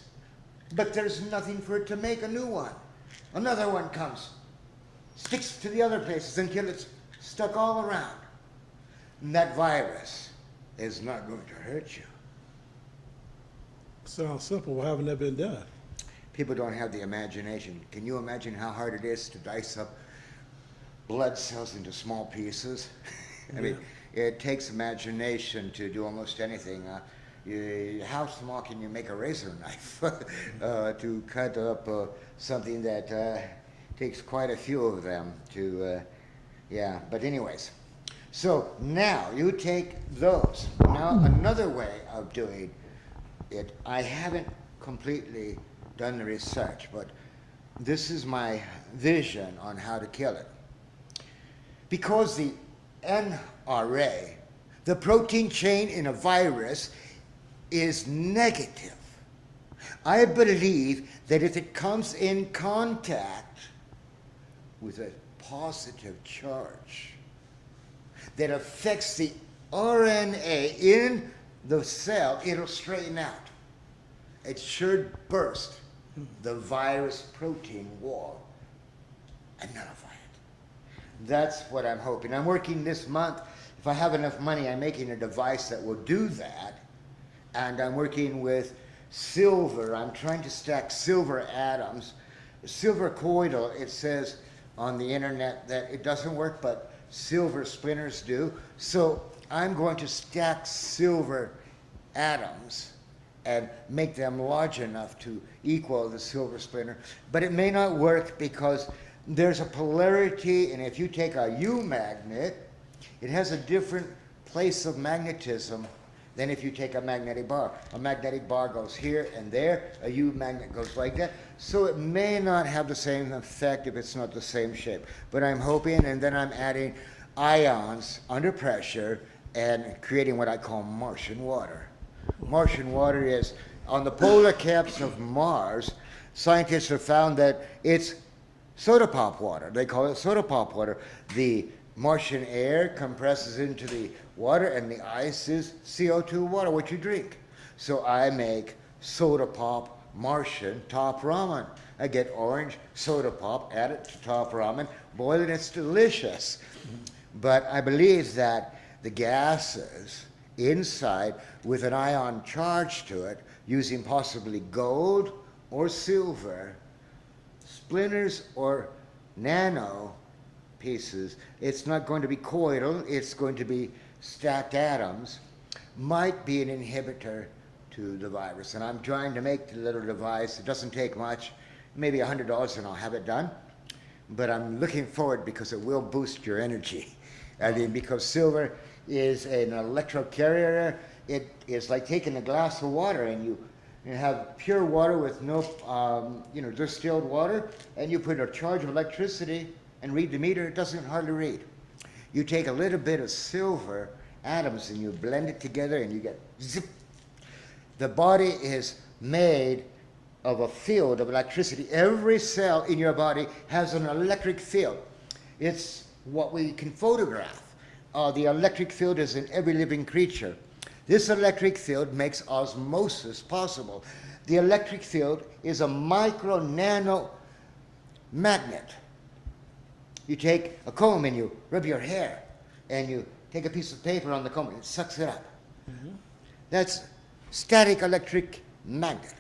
But there's nothing for it to make a new one. Another one comes, sticks to the other places until it's stuck all around. And that virus is not going to hurt you. Sounds simple. Why haven't that been done? People don't have the imagination. Can you imagine how hard it is to dice up blood cells into small pieces? I mean, it takes imagination to do almost anything. How small can you make a razor knife to cut up something that takes quite a few of them to, but anyways. So now you take those. Now another way of doing it, I haven't completely done the research, but this is my vision on how to kill it. Because the NRA, the protein chain in a virus, is negative. I believe that if it comes in contact with a positive charge that affects the RNA in the cell, it'll straighten out. It should burst the virus protein wall and nullify it. That's what I'm hoping. I'm working this month. If I have enough money, I'm making a device that will do that. And I'm working with silver. I'm trying to stack silver atoms. Silver colloidal, it says on the internet that it doesn't work, but silver splinters do. So I'm going to stack silver atoms and make them large enough to equal the silver splinter. But it may not work because there's a polarity, and if you take a U magnet, it has a different place of magnetism than if you take a magnetic bar. A magnetic bar goes here and there, a U magnet goes like that. So it may not have the same effect if it's not the same shape. But I'm hoping, and then I'm adding ions under pressure and creating what I call Martian water. Martian water is, on the polar caps of Mars, scientists have found that it's soda pop water. They call it soda pop water. The Martian air compresses into the water, and the ice is CO2 water, what you drink. So I make soda pop Martian top ramen. I get orange soda pop, add it to top ramen, boil it, it's delicious. But I believe that the gases inside with an ion charge to it, using possibly gold or silver, splinters or nano pieces, it's not going to be colloidal, it's going to be stacked atoms, might be an inhibitor to the virus. And I'm trying to make the little device. It doesn't take much, maybe $100 and I'll have it done. But I'm looking forward because it will boost your energy. I mean, because silver is an electrocarrier. It is like taking a glass of water and you have pure water with no, distilled water, and you put a charge of electricity and read the meter, it doesn't hardly read. You take a little bit of silver atoms and you blend it together and you get zip. The body is made of a field of electricity. Every cell in your body has an electric field. It's what we can photograph. The electric field is in every living creature. This electric field makes osmosis possible. The electric field is a micro nano magnet. You take a comb and you rub your hair, and you take a piece of paper on the comb and it sucks it up. That's static electric magnet.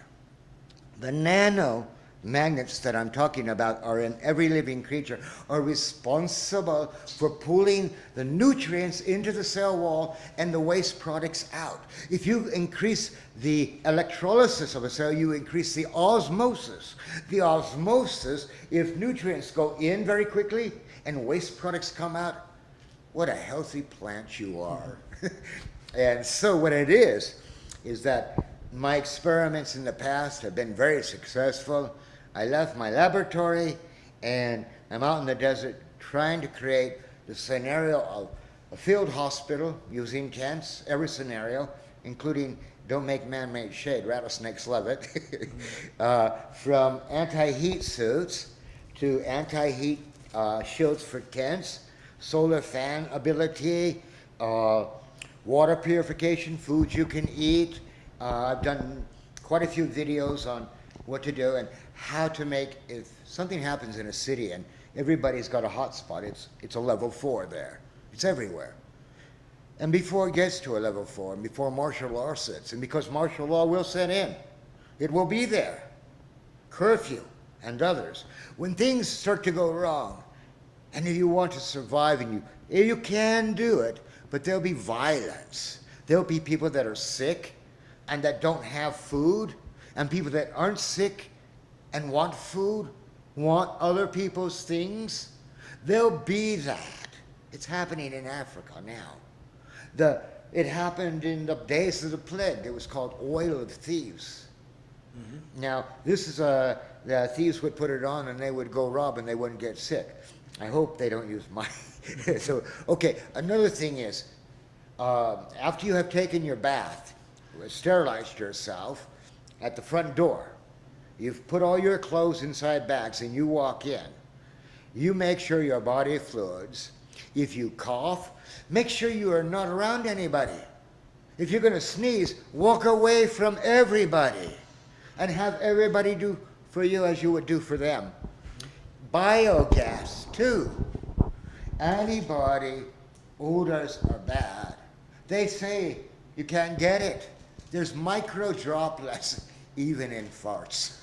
The nano magnets that I'm talking about are in every living creature, are responsible for pulling the nutrients into the cell wall and the waste products out. If you increase the electrolysis of a cell, you increase the osmosis. The osmosis, if nutrients go in very quickly and waste products come out, what a healthy plant you are. And so what it is that my experiments in the past have been very successful. I left my laboratory and I'm out in the desert trying to create the scenario of a field hospital using tents, every scenario, including don't make man-made shade, rattlesnakes love it, from anti-heat suits to anti-heat shields for tents, solar fan ability, water purification, foods you can eat. I've done quite a few videos on what to do and how to make, if something happens in a city and everybody's got a hot spot, it's a level 4 there. It's everywhere. And before it gets to a level 4, and before martial law sits, and because martial law will set in, it will be there. Curfew and others. When things start to go wrong, and if you want to survive, and you can do it, but there'll be violence. There'll be people that are sick and that don't have food, and people that aren't sick and want food, want other people's things. There'll be that. It's happening in Africa now. It happened in the days of the plague. It was called oil of thieves. Now, this is the thieves would put it on and they would go rob and they wouldn't get sick. I hope they don't use mine. So, okay, another thing is, after you have taken your bath, sterilized yourself at the front door, you've put all your clothes inside bags and you walk in, you make sure your body fluids. If you cough, make sure you are not around anybody. If you're going to sneeze, walk away from everybody and have everybody do for you as you would do for them. Biogas, too. Antibody odors are bad. They say you can't get it. There's micro droplets even in farts.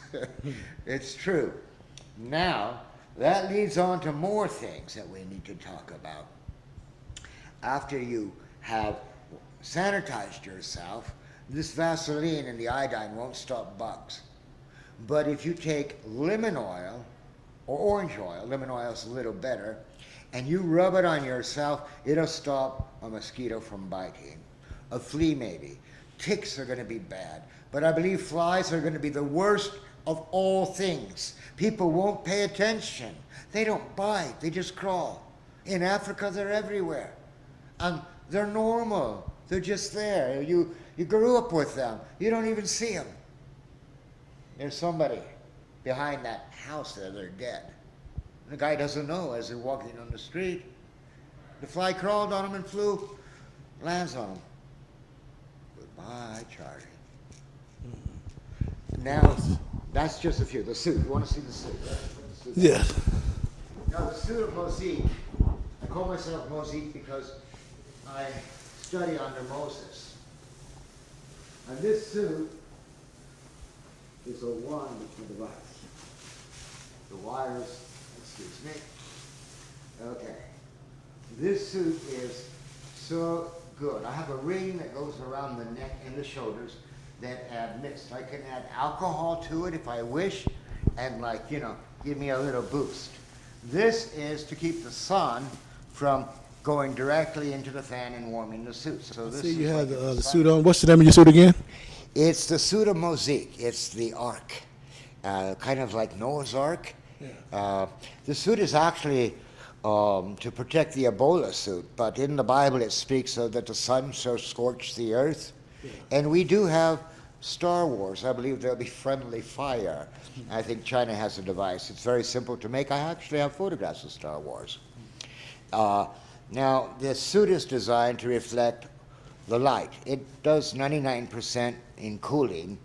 It's true. Now, that leads on to more things that we need to talk about. After you have sanitized yourself, this Vaseline and the iodine won't stop bugs. But if you take lemon oil or orange oil, lemon oil is a little better, and you rub it on yourself, it'll stop a mosquito from biting. A flea maybe. Ticks are going to be bad. But I believe flies are going to be the worst of all things. People won't pay attention. They don't bite. They just crawl. In Africa, they're everywhere. And they're normal. They're just there. You grew up with them. You don't even see them. There's somebody behind that house there. They're dead. The guy doesn't know as they're walking on the street. The fly crawled on him and flew, lands on him. Goodbye, Charlie. Now, that's just a few. The suit. You want to see the suit? Yes. Now, the suit of Mosaic. I call myself Mosaic because I study under Moses. And this suit is a wonderful device. The wires, excuse me. Okay. This suit is so good. I have a ring that goes around the neck and the shoulders that add mist. I can add alcohol to it if I wish and give me a little boost. This is to keep the sun from going directly into the fan and warming the suit. So this See, you is have like the suit on. What's the name of your suit again? It's the suit of Mosaic. It's the Ark, kind of like Noah's Ark. Yeah. The suit is actually to protect the Ebola suit, but in the Bible it speaks of that the sun shall scorch the earth. Yeah. And we do have Star Wars. I believe there'll be friendly fire. I think China has a device. It's very simple to make. I actually have photographs of Star Wars. Now, this suit is designed to reflect the light. It does 99% in cooling.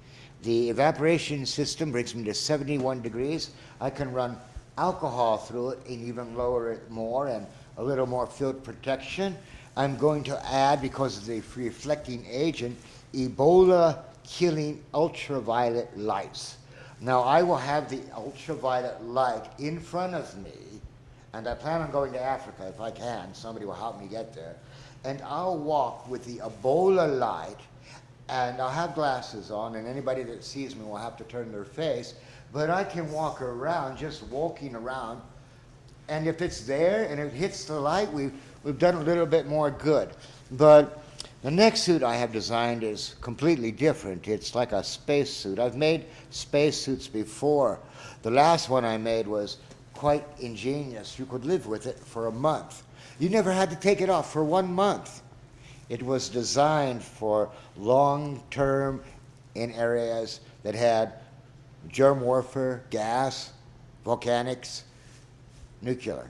The evaporation system brings me to 71 degrees. I can run alcohol through it and even lower it more and a little more field protection. I'm going to add, because of the reflecting agent, Ebola killing ultraviolet lights. Now I will have the ultraviolet light in front of me, and I plan on going to Africa if I can. Somebody will help me get there. And I'll walk with the Ebola light, and I'll have glasses on, and anybody that sees me will have to turn their face, but I can walk around, just walking around, and if it's there and it hits the light, we've done a little bit more good. But the next suit I have designed is completely different. It's like a space suit. I've made space suits before. The last one I made was quite ingenious. You could live with it for a month. You never had to take it off for 1 month. It was designed for long-term in areas that had germ warfare, gas, volcanics, nuclear.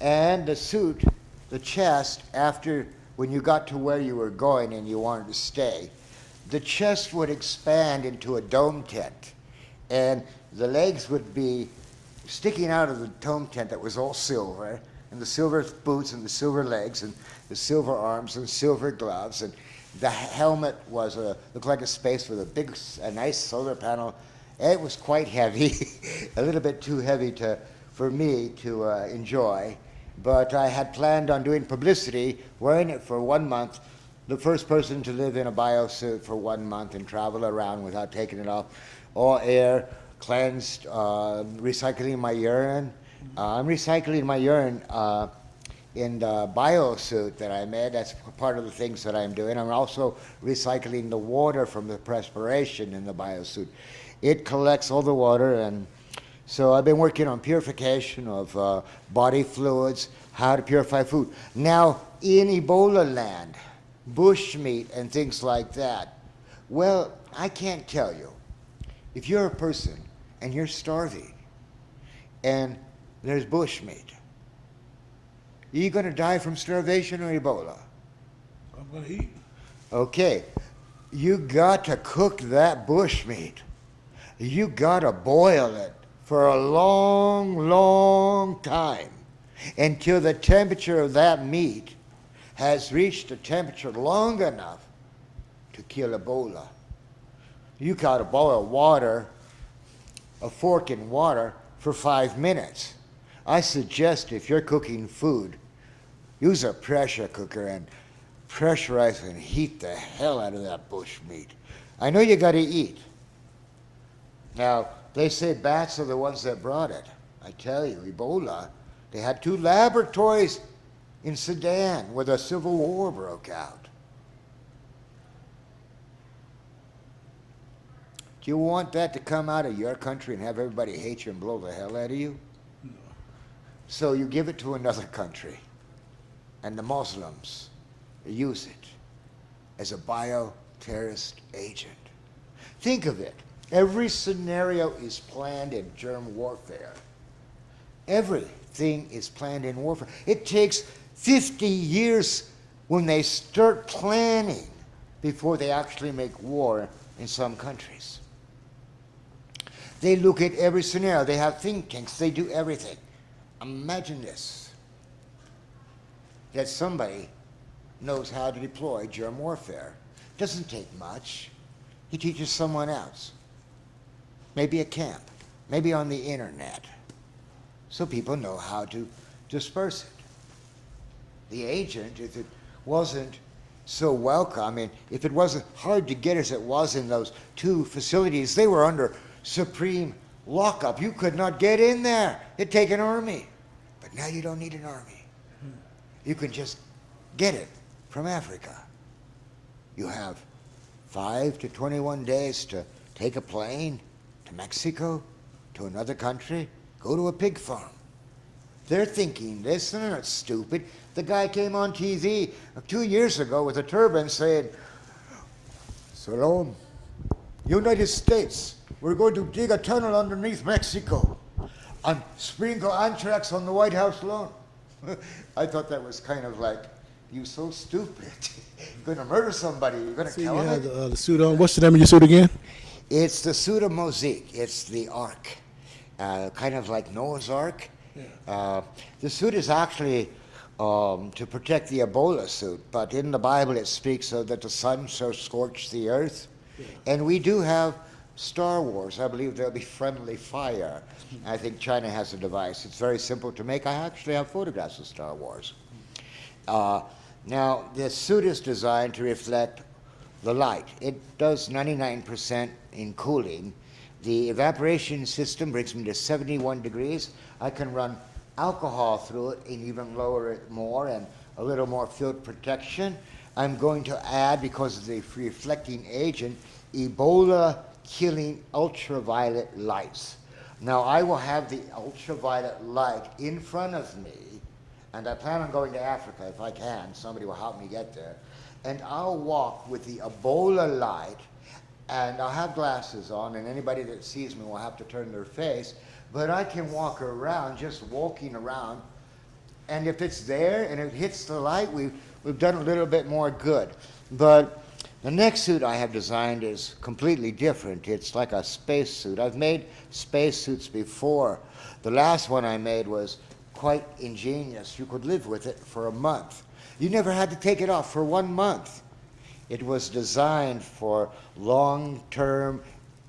And the suit, the chest, after when you got to where you were going and you wanted to stay, the chest would expand into a dome tent. And the legs would be sticking out of the dome tent that was all silver, and the silver boots and the silver legs and the silver arms and silver gloves, and the helmet was looked like a space with a nice solar panel. It was quite heavy, a little bit too heavy for me to enjoy, but I had planned on doing publicity, wearing it for 1 month, the first person to live in a biosuit for 1 month and travel around without taking it off, all air, cleansed, recycling my urine. I'm recycling my urine in the biosuit that I made. That's part of the things that I'm doing. I'm also recycling the water from the perspiration in the biosuit. It collects all the water, and so I've been working on purification of body fluids, how to purify food. Now, in Ebola land, bushmeat and things like that, well, I can't tell you. If you're a person and you're starving and there's bushmeat, are you going to die from starvation or Ebola? I'm going to eat. Okay, you got to cook that bushmeat. You got to boil it for a long, long time until the temperature of that meat has reached a temperature long enough to kill Ebola. You got to boil water, a fork in water, for 5 minutes. I suggest if you're cooking food, use a pressure cooker and pressurize and heat the hell out of that bush meat. I know you got to eat. Now, they say bats are the ones that brought it. I tell you, Ebola, they had 2 laboratories in Sudan where the Civil War broke out. Do you want that to come out of your country and have everybody hate you and blow the hell out of you? No. So you give it to another country, and the Muslims use it as a bioterrorist agent. Think of it. Every scenario is planned in germ warfare. Everything is planned in warfare. It takes 50 years when they start planning before they actually make war in some countries. They look at every scenario. They have think tanks. They do everything. Imagine this, that somebody knows how to deploy germ warfare. Doesn't take much. He teaches someone else. Maybe at camp, maybe on the internet, so people know how to disperse it. The agent, if it wasn't so welcome, I mean, if it wasn't hard to get as it was in those 2 facilities, they were under supreme lockup. You could not get in there. It'd take an army. But now you don't need an army. You can just get it from Africa. You have 5 to 21 days to take a plane to Mexico, to another country, go to a pig farm. They're thinking this, and they're not stupid. The guy came on TV 2 years ago with a turban saying, "Salam, United States, we're going to dig a tunnel underneath Mexico and sprinkle anthrax on the White House lawn." I thought that was kind of like You so stupid. You're going to murder somebody. You're going to See, you kill have him. the suit on. What's the name of your suit again? It's the pseudo-mosaic. It's the ark, kind of like Noah's Ark. The suit is actually to protect the Ebola suit, but in the Bible it speaks of that the sun shall scorch the earth. And we do have Star Wars. I believe there'll be friendly fire. I think China has a device. It's very simple to make. I actually have photographs of Star Wars. Now, this suit is designed to reflect the light. It does 99% in cooling. The evaporation system brings me to 71 degrees. I can run alcohol through it and even lower it more and a little more field protection. I'm going to add, because of the reflecting agent, Ebola killing ultraviolet lights. Now I will have the ultraviolet light in front of me, and I plan on going to Africa if I can. Somebody will help me get there. And I'll walk with the Ebola light, and I'll have glasses on, and anybody that sees me will have to turn their face, but I can walk around, just walking around, and if it's there and it hits the light, we've done a little bit more good. But the next suit I have designed is completely different. It's like a space suit. I've made space suits before. The last one I made was quite ingenious. You could live with it for a month. You never had to take it off for 1 month. It was designed for long-term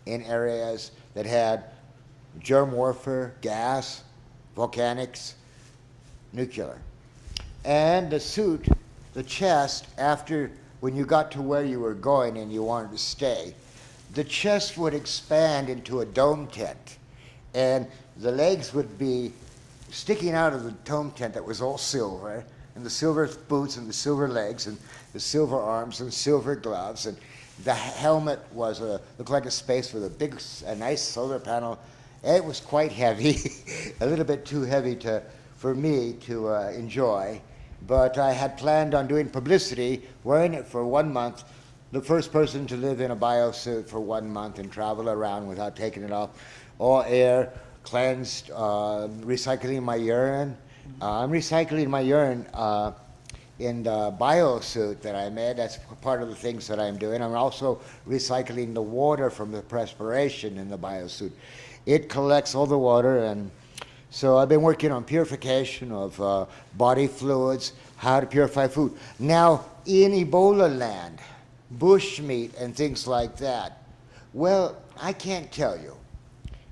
in areas that had germ warfare, gas, volcanics, nuclear. And the suit, the chest, after when you got to where you were going and you wanted to stay, the chest would expand into a dome tent. And the legs would be sticking out of the dome tent that was all silver, and the silver boots and the silver legs and the silver arms and silver gloves. And the helmet was looked like a space with a nice solar panel. It was quite heavy, a little bit too heavy for me to enjoy. But I had planned on doing publicity, wearing it for 1 month, the first person to live in a biosuit for 1 month and travel around without taking it off. All air, cleansed, recycling my urine. I'm recycling my urine in the biosuit that I made. That's part of the things that I'm doing. I'm also recycling the water from the perspiration in the biosuit. It collects all the water, and so I've been working on purification of body fluids, how to purify food. Now, in Ebola land, bushmeat and things like that, well, I can't tell you.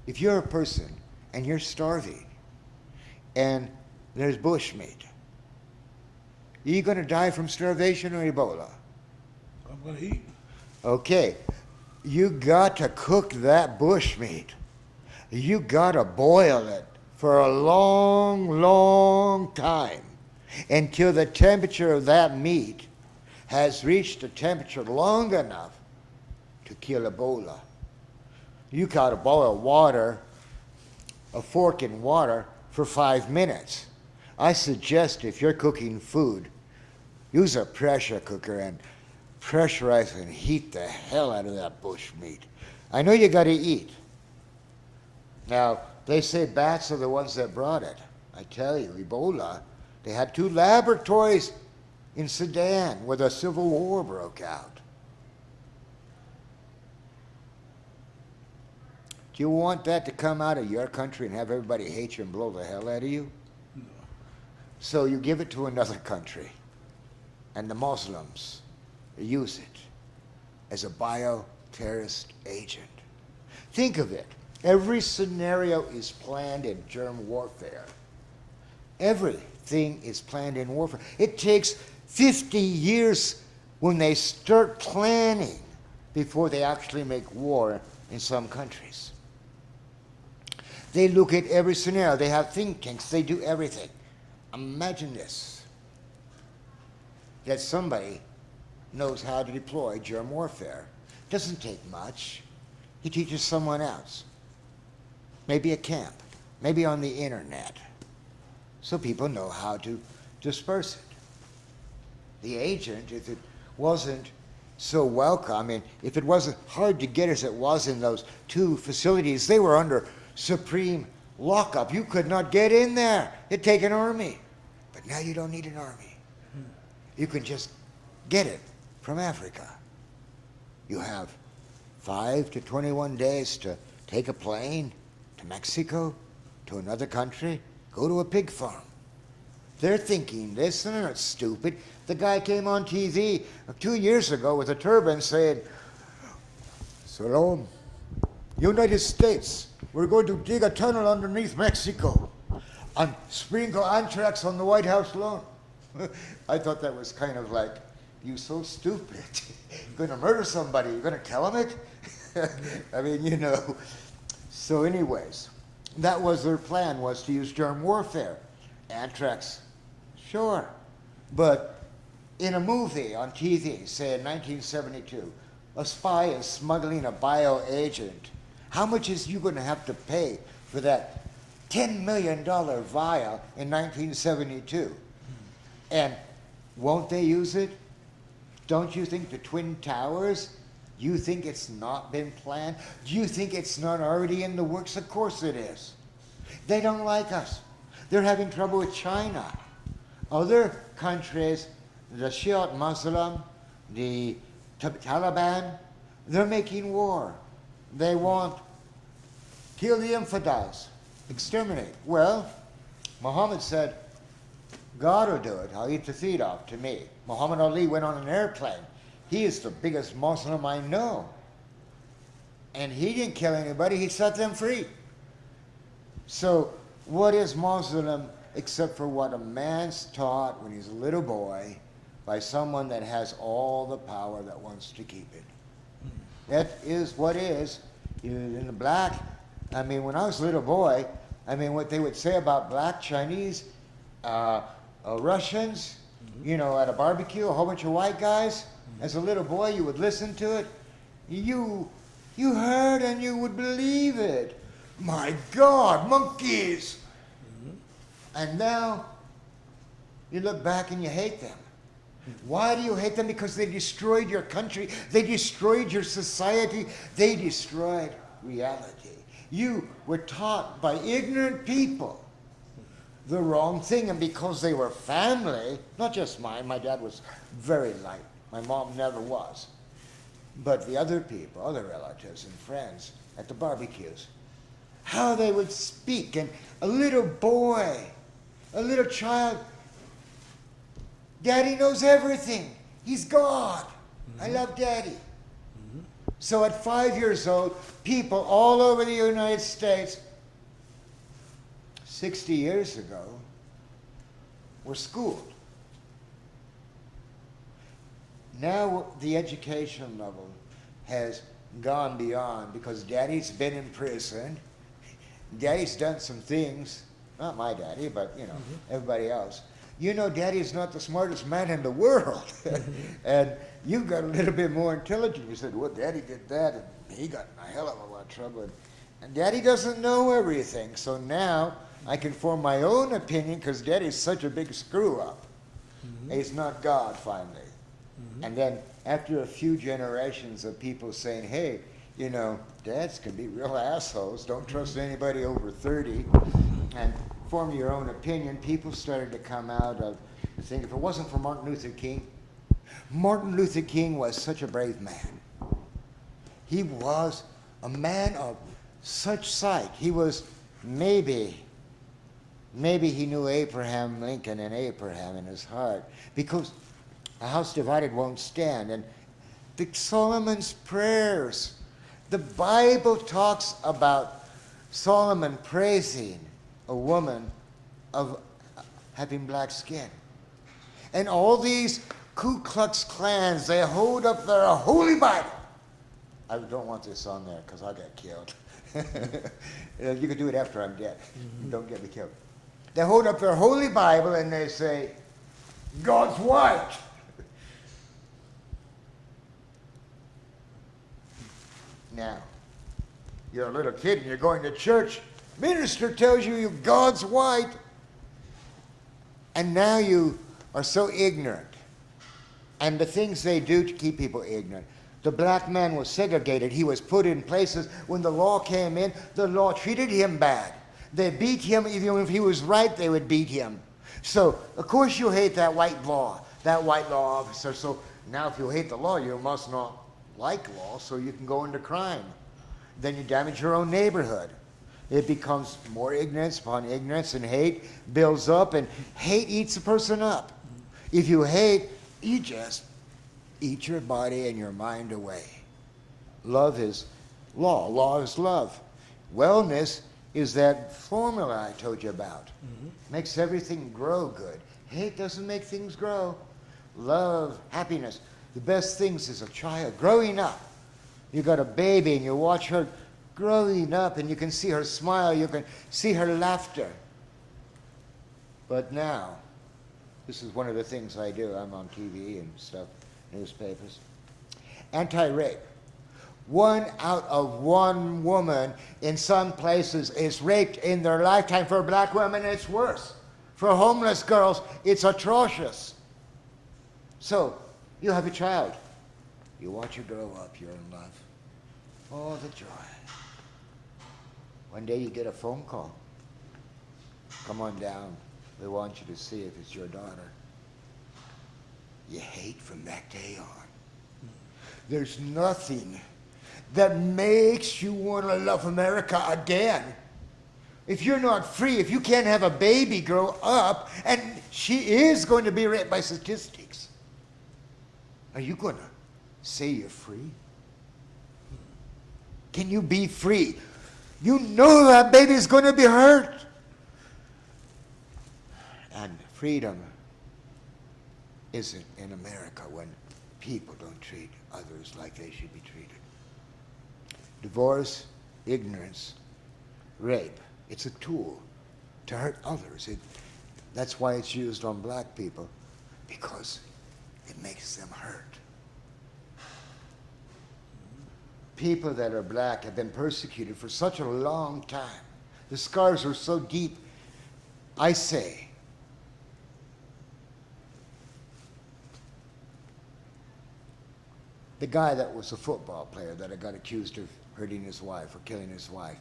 If you're a person and you're starving and there's bushmeat, are you going to die from starvation or Ebola? I'm going to eat. Okay, you got to cook that bushmeat. You got to boil it for a long, long time until the temperature of that meat has reached a temperature long enough to kill Ebola. You got to boil water, a fork in water, for 5 minutes. I suggest if you're cooking food, use a pressure cooker and pressurize and heat the hell out of that bush meat. I know you got to eat. Now, they say bats are the ones that brought it. I tell you, Ebola, they had 2 laboratories in Sudan where the Civil War broke out. Do you want that to come out of your country and have everybody hate you and blow the hell out of you? No. So you give it to another country, and the Muslims use it as a bioterrorist agent. Think of it. Every scenario is planned in germ warfare. Everything is planned in warfare. It takes 50 years when they start planning before they actually make war in some countries. They look at every scenario. They have think tanks. They do everything. Imagine this, that somebody knows how to deploy germ warfare. Doesn't take much. He teaches someone else. Maybe at camp, maybe on the internet, so people know how to disperse it. The agent, if it wasn't so welcome, I mean, if it wasn't hard to get as it was in those 2 facilities, they were under supreme lockup. You could not get in there. It'd take an army. But now you don't need an army. You can just get it from Africa. You have 5 to 21 days to take a plane to Mexico, to another country, go to a pig farm. They're thinking this, they're not stupid. The guy came on TV 2 years ago with a turban saying, Salom, United States, we're going to dig a tunnel underneath Mexico and sprinkle anthrax on the White House lawn. I thought that was kind of like, you so stupid. You're going to murder somebody, you're going to tell them it? I mean, you know. So anyways, that was their plan, was to use germ warfare. Anthrax, sure. But in a movie on TV, say in 1972, a spy is smuggling a bioagent. How much is you going to have to pay for that $10 million vial in 1972? And won't they use it? Don't you think the Twin Towers, you think it's not been planned? Do you think it's not already in the works? Of course it is. They don't like us. They're having trouble with China. Other countries, the Shiite Muslim, the Taliban, they're making war. They want kill the infidels, exterminate. Well, Muhammad said, God will do it. I'll eat the feet off to me. Muhammad Ali went on an airplane. He is the biggest Muslim I know. And he didn't kill anybody. He set them free. So what is Muslim except for what a man's taught when he's a little boy by someone that has all the power that wants to keep it? That is what is. In the black, I mean, when I was a little boy, I mean, what they would say about black Chinese, Russians, you know, at a barbecue, a whole bunch of white guys. As a little boy, you would listen to it. You heard and you would believe it. My God, monkeys! And now you look back and you hate them. Why do you hate them? Because they destroyed your country. They destroyed your society. They destroyed reality. You were taught by ignorant people the wrong thing, and because they were family, not just mine, my dad was very light, my mom never was, but the other people, other relatives and friends at the barbecues, how they would speak, and a little boy, a little child, Daddy knows everything, he's God, I love Daddy. So at 5 years old, people all over the United States 60 years ago were schooled. Now the education level has gone beyond because Daddy's been in prison. Daddy's done some things, not my daddy, but you know, everybody else. You know, Daddy's not the smartest man in the world. And you got a little bit more intelligent. You said, well, Daddy did that, and he got in a hell of a lot of trouble. And Daddy doesn't know everything. So now I can form my own opinion because Daddy's such a big screw-up. He's not God, finally. And then after a few generations of people saying, hey, you know, dads can be real assholes. Don't trust anybody over 30. And form your own opinion. People started to come out of the thing. If it wasn't for Martin Luther King was such a brave man. He was a man of such sight. He was maybe he knew Abraham Lincoln and Abraham in his heart, because a house divided won't stand. And the Solomon's prayers, the Bible talks about Solomon praising a woman of having black skin. And all these Ku Klux Klans, they hold up their holy Bible. I don't want this on there because I'll get killed. You can do it after I'm dead. Don't get me killed. They hold up their holy Bible and they say, God's white. Now, you're a little kid and you're going to church. Minister tells you God's white. And now you are so ignorant. And the things they do to keep people ignorant. The black man was segregated. He was put in places. When the law came in, the law treated him bad. They beat him. Even if he was right, they would beat him. So, of course you hate that white law. that white law officer. So now if you hate the law, you must not like law, so you can go into crime. Then you damage your own neighborhood. It becomes more ignorance upon ignorance, and hate builds up, and hate eats a person up. If you hate, you just eat your body and your mind away. Love is law. Law is love. Wellness is that formula I told you about. Makes everything grow good. Hate doesn't make things grow. Love, happiness. The best things is a child growing up. You got a baby and you watch her growing up, and you can see her smile, you can see her laughter. But now, this is one of the things I do. I'm on TV and stuff, newspapers. Anti-rape. 1 out of 1 woman in some places is raped in their lifetime. For black women, it's worse. For homeless girls, it's atrocious. So, you have a child. You watch her grow up, you're in love. Oh, the joy. One day you get a phone call. Come on down. We want you to see if it's your daughter. You hate from that day on. There's nothing that makes you want to love America again. If you're not free, if you can't have a baby grow up, and she is going to be raped by statistics, are you going to say you're free? Can you be free? You know that baby's going to be hurt. And freedom isn't in America when people don't treat others like they should be treated. Divorce, ignorance, rape. It's a tool to hurt others. That's why it's used on black people, because it makes them hurt. People that are black have been persecuted for such a long time. The scars are so deep. I say, the guy that was a football player that got accused of hurting his wife or killing his wife,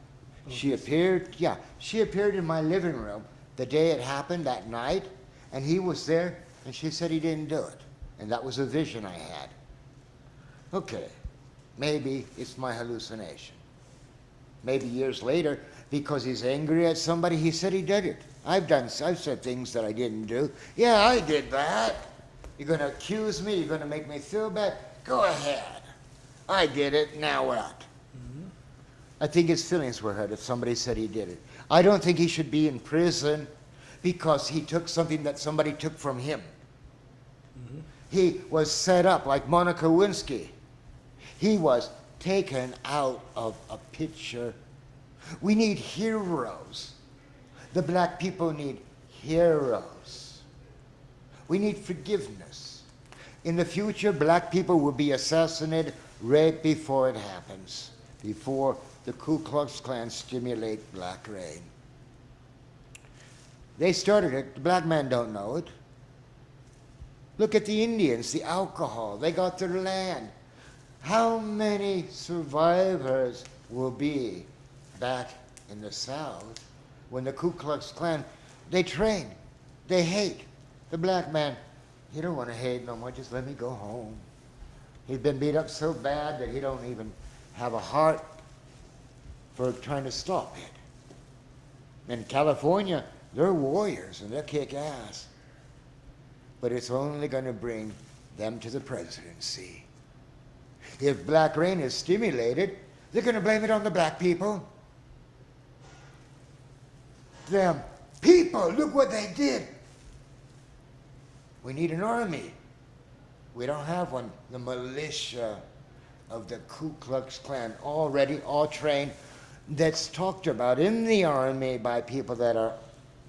she appeared in my living room the day it happened, that night, and he was there, and she said he didn't do it. And that was a vision I had. Okay. Maybe it's my hallucination. Maybe years later, because he's angry at somebody, he said he did it. I've said things that I didn't do. Yeah, I did that. You're going to accuse me? You're going to make me feel bad? Go ahead. I did it. Now what? I think his feelings were hurt if somebody said he did it. I don't think he should be in prison because he took something that somebody took from him. He was set up like Monica Lewinsky. He was taken out of a picture. We need heroes. The black people need heroes. We need forgiveness. In the future, black people will be assassinated right before it happens, before the Ku Klux Klan stimulate black rain. They started it. The black men don't know it. Look at the Indians, the alcohol. They got their land. How many survivors will be back in the South when the Ku Klux Klan, they train, they hate. The black man, he don't want to hate no more, just let me go home. He's been beat up so bad that he don't even have a heart for trying to stop it. In California, they're warriors and they'll kick ass. But it's only going to bring them to the presidency. If black rain is stimulated, they're going to blame it on the black people. Them people, look what they did. We need an army. We don't have one. The militia of the Ku Klux Klan, all ready, all trained, that's talked about in the army by people that are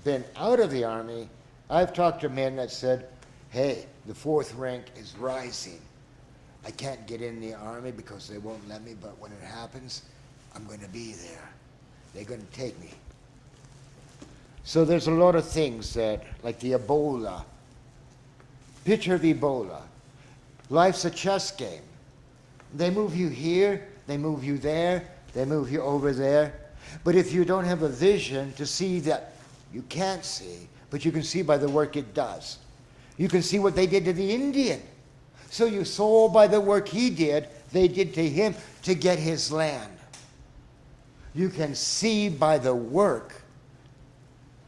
been out of the army. I've talked to men that said, hey, the fourth rank is rising. I can't get in the army because they won't let me, but when it happens, I'm going to be there. They're going to take me. So there's a lot of things that, like the Ebola. Picture of Ebola. Life's a chess game. They move you here, they move you there, they move you over there. But if you don't have a vision to see that you can't see, but you can see by the work it does. You can see what they did to the Indian. So you saw by the work he did, they did to him to get his land. You can see by the work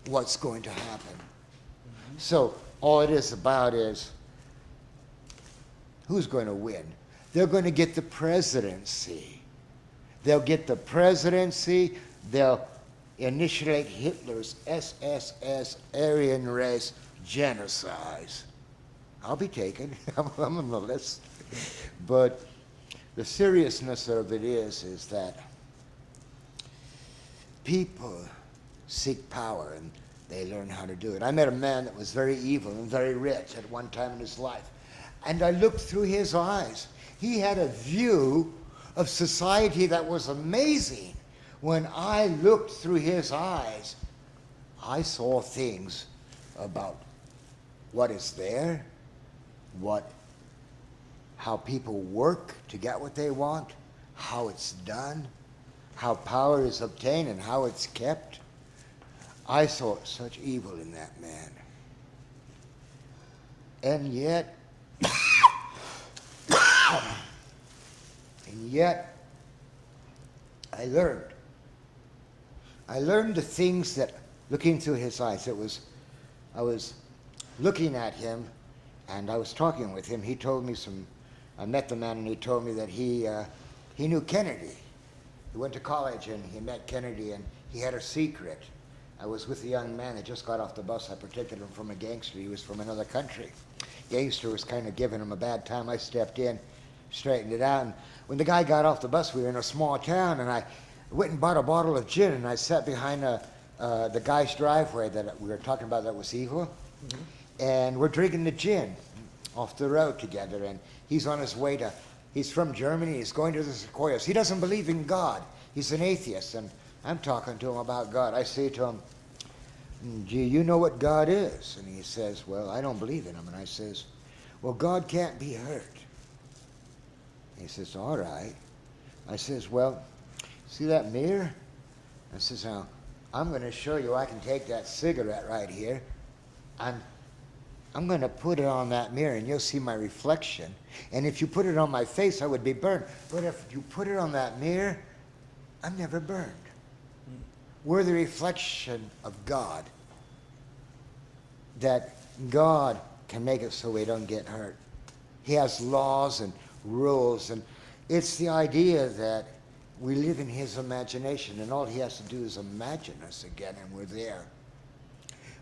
what's going to happen. So all it is about is who's going to win. They're going to get the presidency. They'll get the presidency. They'll initiate Hitler's SSS Aryan race genocide. I'll be taken. I'm on the list. But the seriousness of it is that people seek power and they learn how to do it. I met a man that was very evil and very rich at one time in his life. And I looked through his eyes. He had a view of society that was amazing. When I looked through his eyes, I saw things about what is there, how people work to get what they want, how it's done, how power is obtained and how it's kept. I saw such evil in that man. And yet, I learned the things that, looking through his eyes, I was looking at him and I was talking with him. He told me I met the man and he told me that he knew Kennedy. He went to college and he met Kennedy and he had a secret. I was with a young man that just got off the bus. I protected him from a gangster. He was from another country. Gangster was kind of giving him a bad time. I stepped in, straightened it out. And when the guy got off the bus, we were in a small town, and I went and bought a bottle of gin, and I sat behind the guy's driveway that we were talking about that was evil. Mm-hmm. And we're drinking the gin off the road together, and he's on his way he's from Germany, he's going to the Sequoias. He doesn't believe in God. He's an atheist, and I'm talking to him about God. I say to him, do you know what God is? And he says, well, I don't believe in him. And I says, well, God can't be hurt. He says, all right. I says, well, see that mirror? I says, now, I'm going to show you I can take that cigarette right here, and I'm going to put it on that mirror, and you'll see my reflection. And if you put it on my face, I would be burned. But if you put it on that mirror, I'm never burned. We're the reflection of God. That God can make it so we don't get hurt. He has laws and rules, and it's the idea that we live in his imagination, and all he has to do is imagine us again, and we're there.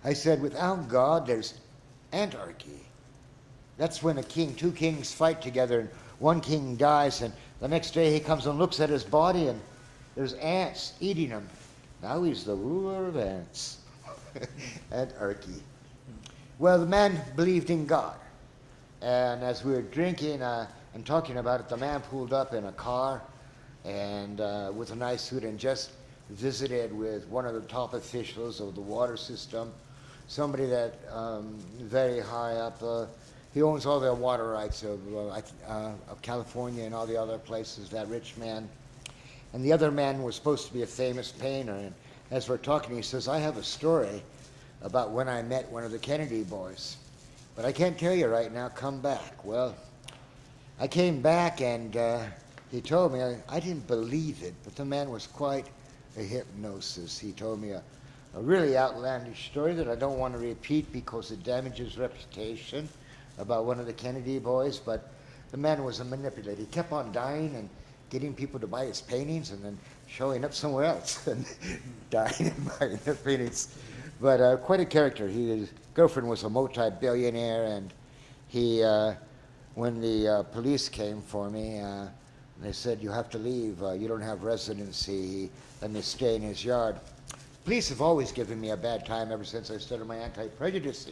I said, without God, there's anarchy. That's when two kings fight together, and one king dies, and the next day he comes and looks at his body, and there's ants eating him. Now he's the ruler of ants. Anarchy. Well, the man believed in God. And as we were drinking and talking about it, the man pulled up in a car and with a nice suit and just visited with one of the top officials of the water system, somebody that very high up. He owns all the water rights of California and all the other places, that rich man. And the other man was supposed to be a famous painter. And as we're talking, he says, I have a story about when I met one of the Kennedy boys. But I can't tell you right now, come back. Well, I came back and he told me, I didn't believe it, but the man was quite a hypnosis. He told me a really outlandish story that I don't want to repeat because it damages reputation about one of the Kennedy boys, but the man was a manipulator. He kept on dying and getting people to buy his paintings and then showing up somewhere else and dying and buying their paintings. But quite a character. His girlfriend was a multi-billionaire, and he, when the police came for me, they said, you have to leave. You don't have residency. Let me stay in his yard. Police have always given me a bad time ever since I started my anti-prejudice.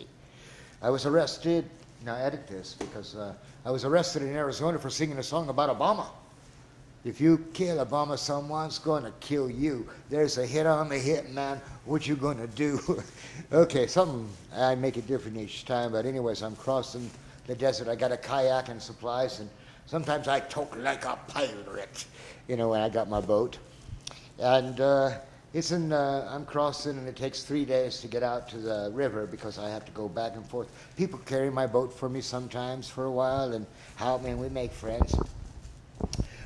I was arrested. Now edit this, because I was arrested in Arizona for singing a song about Obama. If you kill Obama, someone's going to kill you. There's a hit on the hit, man. What you going to do? Okay, I make it different each time. But anyways, I'm crossing the desert. I got a kayak and supplies, and sometimes I talk like a pirate, when I got my boat. And It's in, I'm crossing, and it takes 3 days to get out to the river because I have to go back and forth. People carry my boat for me sometimes for a while and help me, and we make friends.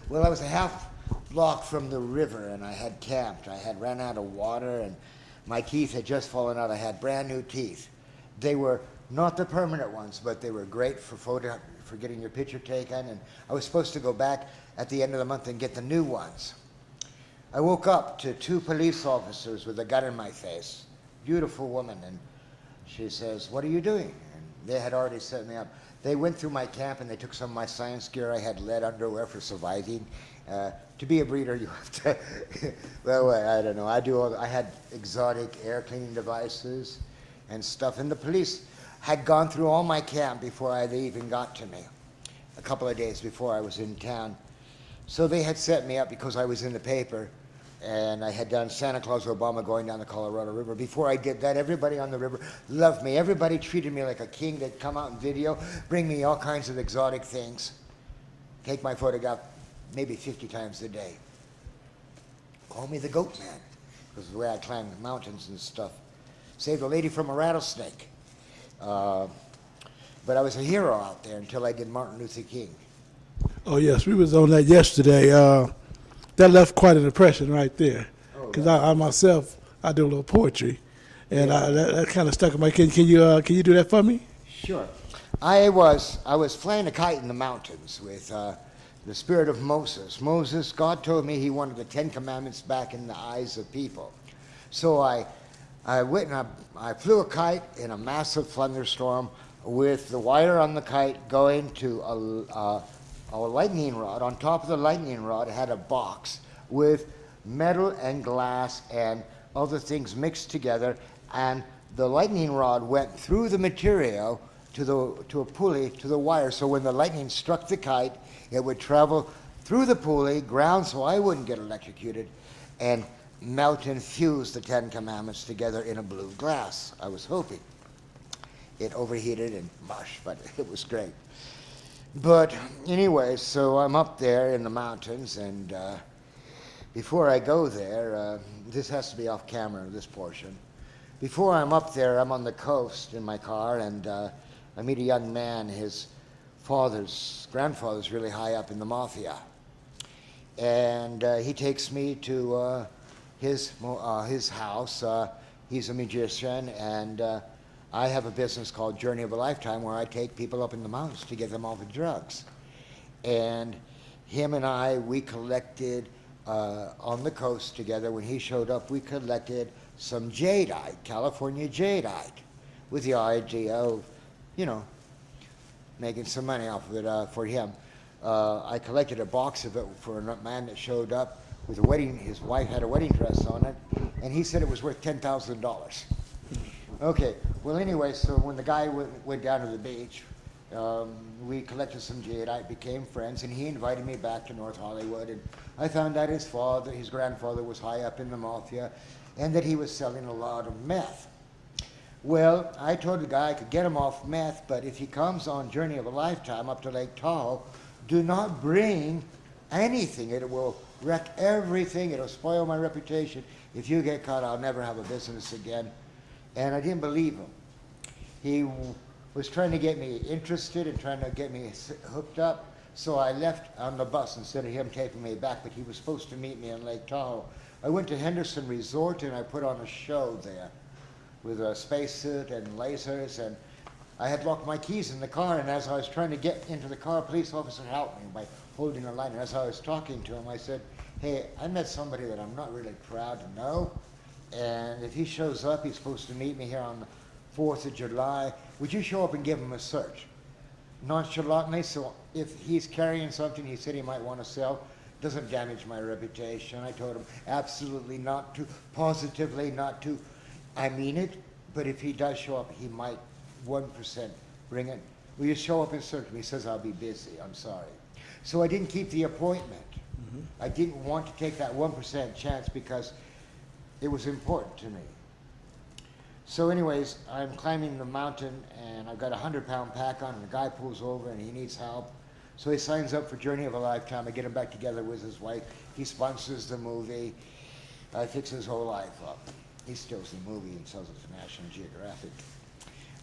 Well, I was a half block from the river, and I had camped. I had ran out of water, and my teeth had just fallen out. I had brand new teeth. They were not the permanent ones, but they were great for for getting your picture taken. And I was supposed to go back at the end of the month and get the new ones. I woke up to 2 police officers with a gun in my face. Beautiful woman, and she says, "What are you doing?" And they had already set me up. They went through my camp and they took some of my science gear. I had lead underwear for surviving. To be a breeder, you have to, well, I don't know. I had exotic air cleaning devices and stuff. And the police had gone through all my camp before they even got to me, a couple of days before I was in town. So they had set me up because I was in the paper, and I had done Santa Claus Obama going down the Colorado River. Before I did that, everybody on the river loved me. Everybody treated me like a king. They'd come out in video, bring me all kinds of exotic things, take my photograph maybe 50 times a day. Call me the Goat Man, because the way I climbed the mountains and stuff. Saved a lady from a rattlesnake. But I was a hero out there until I did Martin Luther King. Oh yes, we was on that yesterday. That left quite an impression right there, because I myself I do a little poetry, and that kind of stuck in my head. Can you do that for me? Sure. I was flying a kite in the mountains with the spirit of Moses. God told me he wanted the 10 Commandments back in the eyes of people. So I went and I flew a kite in a massive thunderstorm with the wire on the kite going to a lightning rod. On top of the lightning rod, it had a box with metal and glass and other things mixed together, and the lightning rod went through the material to a pulley to the wire. So when the lightning struck the kite, it would travel through the pulley, ground so I wouldn't get electrocuted, and melt and fuse the 10 Commandments together in a blue glass. I was hoping. It overheated and mush, but it was great. But anyway, so I'm up there in the mountains, and before I go there, this has to be off camera, this portion. Before I'm up there, I'm on the coast in my car, and I meet a young man. His grandfather's really high up in the mafia. And he takes me to his house. He's a magician, and I have a business called Journey of a Lifetime where I take people up in the mountains to get them off of drugs. And him and I, we collected on the coast together. When he showed up, we collected some jadeite, California jadeite, with the idea of, making some money off of it for him. I collected a box of it for a man that showed up with a wedding. His wife had a wedding dress on it, and he said it was worth $10,000. Okay, well anyway, so when the guy went down to the beach, we collected some jadeite, became friends, and he invited me back to North Hollywood, and I found out his grandfather was high up in the mafia, and that he was selling a lot of meth. Well, I told the guy I could get him off meth, but if he comes on Journey of a Lifetime up to Lake Tahoe, do not bring anything. It will wreck everything. It'll spoil my reputation. If you get caught, I'll never have a business again. And I didn't believe him. He was trying to get me interested and trying to get me hooked up. So I left on the bus instead of him taking me back, but he was supposed to meet me in Lake Tahoe. I went to Henderson Resort and I put on a show there with a spacesuit and lasers, and I had locked my keys in the car, and as I was trying to get into the car, a police officer helped me by holding a light. And as I was talking to him, I said, "Hey, I met somebody that I'm not really proud to know, and if he shows up, he's supposed to meet me here on the 4th of July. Would you show up and give him a search?" Nonchalantly, so if he's carrying something he said he might want to sell, doesn't damage my reputation. I told him absolutely not to, positively not to. I mean it, but if he does show up, he might 1% bring it. Will you show up and search me? He says, "I'll be busy. I'm sorry." So I didn't keep the appointment. Mm-hmm. I didn't want to take that 1% chance because it was important to me. So anyways, I'm climbing the mountain, and I've got a 100-pound pack on, and the guy pulls over, and he needs help. So he signs up for Journey of a Lifetime. I get him back together with his wife. He sponsors the movie. I fix his whole life up. He steals the movie and sells it to National Geographic.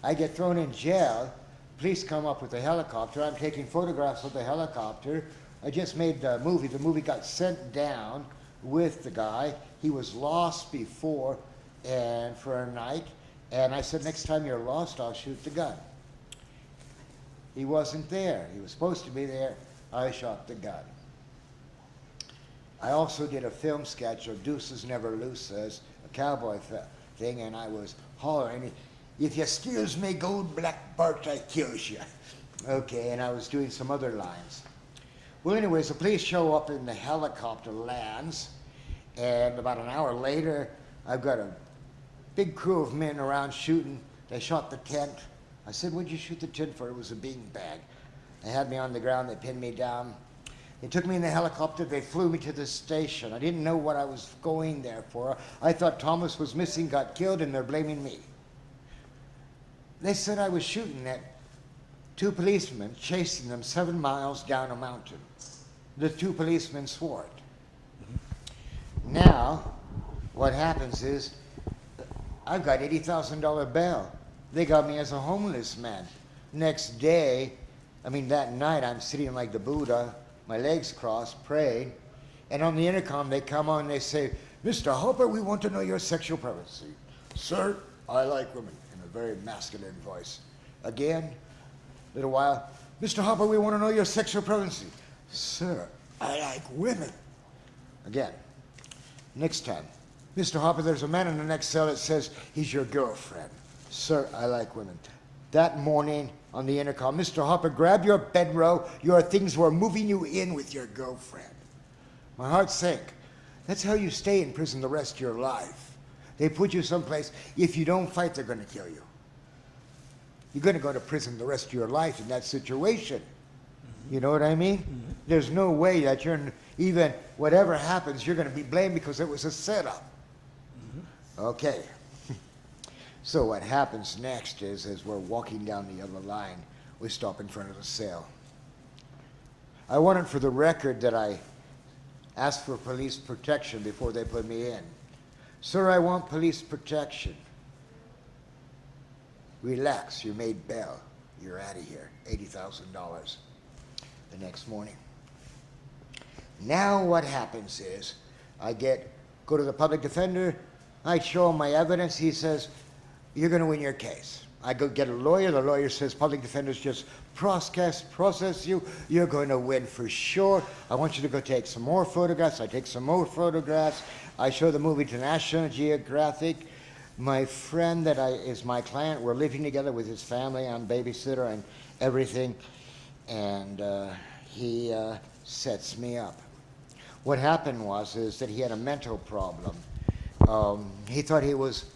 I get thrown in jail. Police come up with a helicopter. I'm taking photographs of the helicopter. I just made the movie. The movie got sent down with the guy. He was lost before and for a night. And I said, next time you're lost, I'll shoot the gun. He wasn't there. He was supposed to be there. I shot the gun. I also did a film sketch of Deuces Never Loses, a cowboy thing, and I was hollering, if you steals me gold black Bart, I kills you. Okay, and I was doing some other lines. Well, anyways, the police show up and the helicopter lands, and about an hour later, I've got a big crew of men around shooting. They shot the tent. I said, what'd you shoot the tent for? It was a bean bag. They had me on the ground, they pinned me down. They took me in the helicopter, they flew me to the station. I didn't know what I was going there for. I thought Thomas was missing, got killed, and they're blaming me. They said I was shooting at two policemen, chasing them 7 miles down a mountain. The two policemen swore it. Now, what happens is, I've got $80,000 bail. They got me as a homeless man. Next day, that night, I'm sitting like the Buddha, my legs crossed, praying, and on the intercom they come on and they say, Mr. Hopper, we want to know your sexual preference. Sir, I like women, in a very masculine voice. Again, a little while, Mr. Hopper, we want to know your sexual preference. Sir, I like women. Again, next time, Mr. Hopper, there's a man in the next cell that says he's your girlfriend. Sir, I like women. That morning on the intercom, Mr. Hopper, grab your bedroll. Your things were moving you in with your girlfriend. My heart sank. That's how you stay in prison the rest of your life. They put you someplace. If you don't fight, they're going to kill you. You're going to go to prison the rest of your life in that situation. You know what I mean? Mm-hmm. There's no way that even whatever happens, you're going to be blamed because it was a setup. Mm-hmm. Okay. So what happens next is, as we're walking down the other line, we stop in front of the cell. I want it for the record that I asked for police protection before they put me in. Sir, I want police protection. Relax, you made bail. You're out of here. $80,000 the next morning. Now what happens is, I go to the public defender, I show him my evidence, he says, you're going to win your case. I go get a lawyer. The lawyer says, public defenders just process you. You're going to win for sure. I want you to go take some more photographs. I take some more photographs. I show the movie to National Geographic. My friend that is my client, we're living together with his family. I'm babysitter and everything. And he sets me up. What happened is that he had a mental problem. He thought he was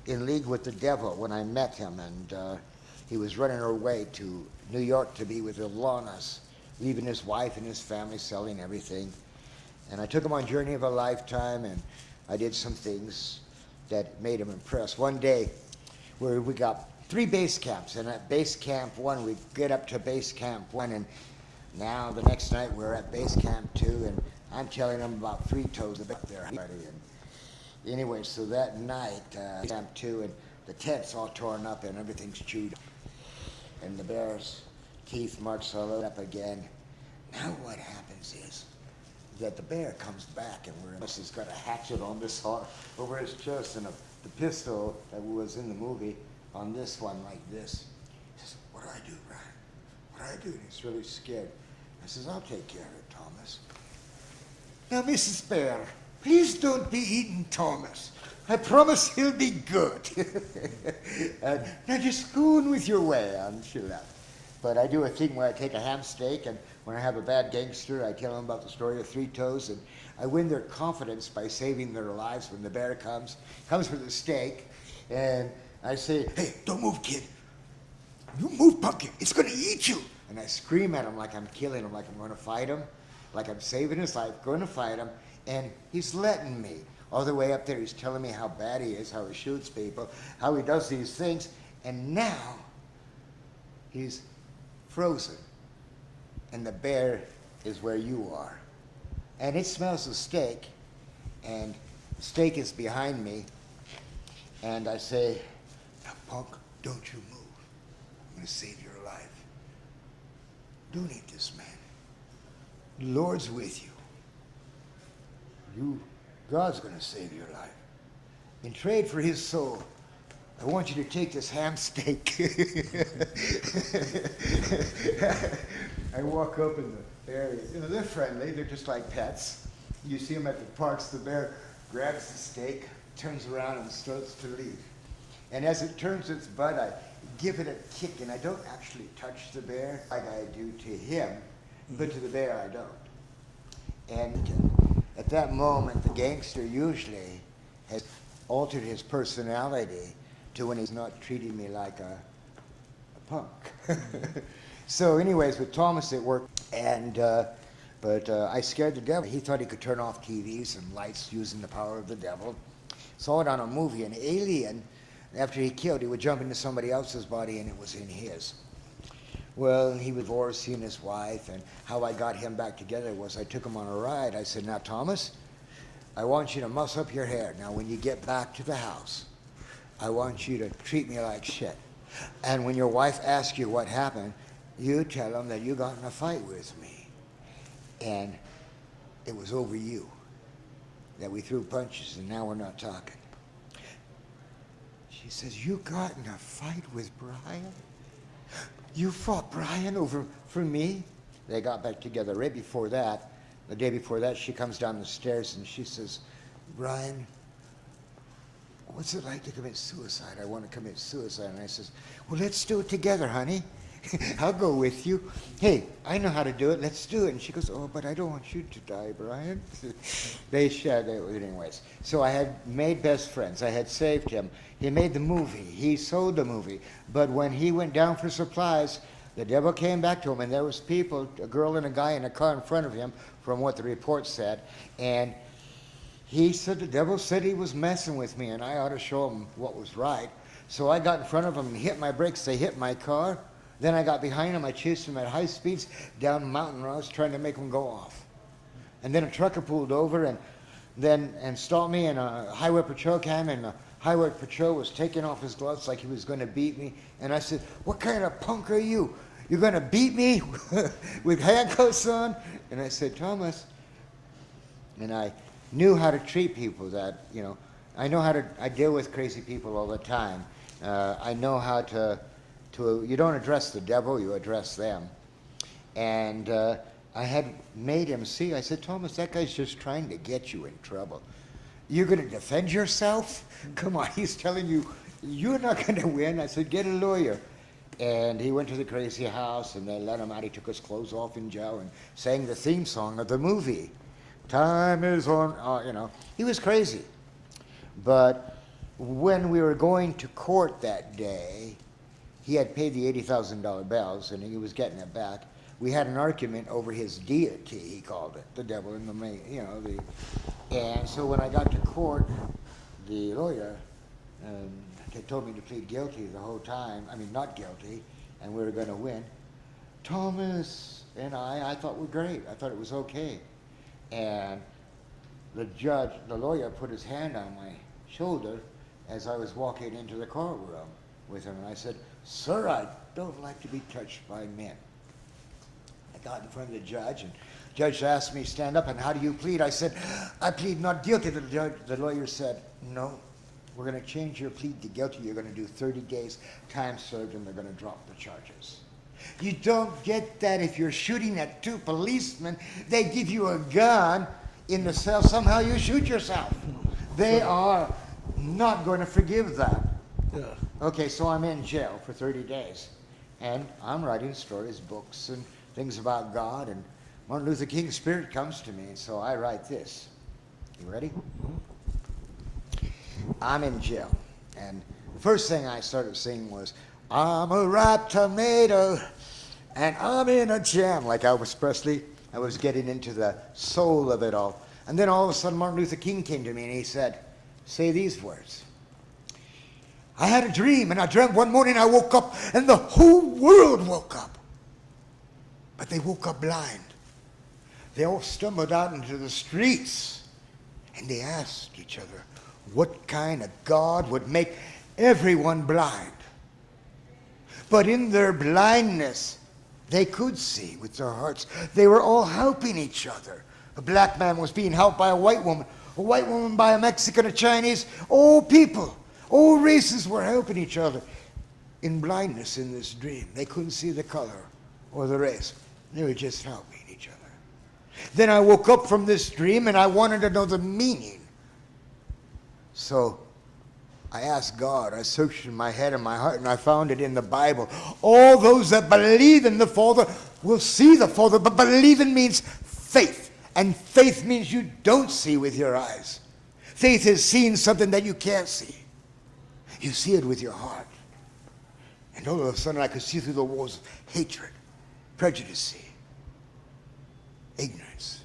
in league with the devil when I met him, and he was running away to New York to be with Ilanas, leaving his wife and his family, selling everything. And I took him on Journey of a Lifetime, and I did some things that made him impressed. One day, where we got 3 base camps, and at base camp 1, we get up to base camp 1, and now the next night we're at base camp 2, and I'm telling him about 3 toes up there. Anyway, so that night, camp 2, and the tent's all torn up and everything's chewed. And the bear's teeth marks all up again. Now what happens is that the bear comes back, and he's got a hatchet on this over his chest, and the pistol that was in the movie on this one like this. He says, what do I do, Brian? What do I do? And he's really scared. I says, I'll take care of it, Thomas. Now, Mrs. Bear, please don't be eating Thomas. I promise he'll be good. Now just go on with your way. And she laughed. But I do a thing where I take a ham steak, and when I have a bad gangster, I tell them about the story of 3 toes, and I win their confidence by saving their lives when the bear comes for the steak, and I say, hey, don't move, kid. You move, pumpkin. It's going to eat you. And I scream at him like I'm killing him, like I'm going to fight him, like I'm saving his life, going to fight him. And he's letting me. All the way up there, he's telling me how bad he is, how he shoots people, how he does these things. And now, he's frozen. And the bear is where you are. And it smells the steak. And stake is behind me, and I say, "Now, punk, don't you move. I'm going to save your life. Don't eat this man. The Lord's with you. God's going to save your life. In trade for his soul, I want you to take this ham steak." I walk up in the area. They're friendly. They're just like pets. You see them at the parks. The bear grabs the steak, turns around, and starts to leave. And as it turns its butt, I give it a kick, and I don't actually touch the bear like I do to him, but to the bear I don't. And at that moment, the gangster usually has altered his personality to when he's not treating me like a punk. So anyways, with Thomas it worked, and but I scared the devil. He thought he could turn off TVs and lights using the power of the devil. Saw it on a movie, an alien, after he killed, he would jump into somebody else's body and it was in his. Well, he was divorced, he and his wife, and how I got him back together was I took him on a ride. I said, "Now, Thomas, I want you to muss up your hair. Now, when you get back to the house, I want you to treat me like shit. And when your wife asks you what happened, you tell them that you got in a fight with me. And it was over you, that we threw punches, and now we're not talking." She says, "You got in a fight with Brian? You fought Brian over for me?" They got back together. Right before that, the day before that, she comes down the stairs and she says, "Brian, what's it like to commit suicide? I want to commit suicide." And I says, "Well, let's do it together, honey. I'll go with you. Hey, I know how to do it. Let's do it." And she goes, "Oh, but I don't want you to die, Brian." They shared it anyways. So I had made best friends. I had saved him. He made the movie. He sold the movie. But when he went down for supplies, the devil came back to him, and there was people, a girl and a guy in a car in front of him, from what the report said. And he said, the devil said he was messing with me, and I ought to show him what was right. So I got in front of him and hit my brakes. They hit my car. Then I got behind him. I chased him at high speeds down mountain roads, trying to make him go off. And then a trucker pulled over and stopped me, and a highway patrol came, and the highway patrol was taking off his gloves like he was going to beat me. And I said, "What kind of punk are you? You're going to beat me with handcuffs on?" And I said, "Thomas," and I knew how to treat people that, I deal with crazy people all the time. I know how to you don't address the devil, you address them. And I had made him see, I said, "Thomas, that guy's just trying to get you in trouble. You're going to defend yourself? Come on," he's telling you, "you're not going to win." I said, "Get a lawyer." And he went to the crazy house, and they let him out. He took his clothes off in jail and sang the theme song of the movie. Time is on, He was crazy. But when we were going to court that day, he had paid the $80,000 bells, and he was getting it back. We had an argument over his deity, he called it, the devil in the and so when I got to court, the lawyer they told me to plead guilty the whole time. I mean, not guilty, and we were going to win. Thomas and I thought were great. I thought it was okay. And the lawyer put his hand on my shoulder as I was walking into the courtroom with him, and I said, "Sir, I don't like to be touched by men." I got in front of the judge, and the judge asked me, "Stand up, and how do you plead?" I said, "I plead not guilty." The lawyer said, "No, we're going to change your plea to guilty. You're going to do 30 days time served, and they're going to drop the charges." You don't get that if you're shooting at two policemen. They give you a gun in the cell. Somehow you shoot yourself. They are not going to forgive that. Yeah. Okay, so I'm in jail for 30 days. And I'm writing stories, books, and things about God. And Martin Luther King's spirit comes to me. So I write this. You ready? I'm in jail. And the first thing I started singing was, "I'm a ripe tomato, and I'm in a jam," like Elvis Presley. I was getting into the soul of it all. And then all of a sudden Martin Luther King came to me and he said, "Say these words. I had a dream, and I dreamt one morning I woke up and the whole world woke up. But they woke up blind. They all stumbled out into the streets And they asked each other, what kind of God would make everyone blind? But in their blindness, they could see with their hearts. They were all helping each other. A black man was being helped by a white woman by a Mexican, a Chinese. All people, all races were helping each other in blindness in this dream. They couldn't see the color or the race. They were just helping each other. Then I woke up from this dream and I wanted to know the meaning. So I asked God, I searched in my head and my heart, and I found it in the Bible. All those that believe in the Father will see the Father, but believing means faith. And faith means you don't see with your eyes. Faith is seeing something that you can't see. You see it with your heart. And all of a sudden I could see through the walls of hatred, prejudice, ignorance.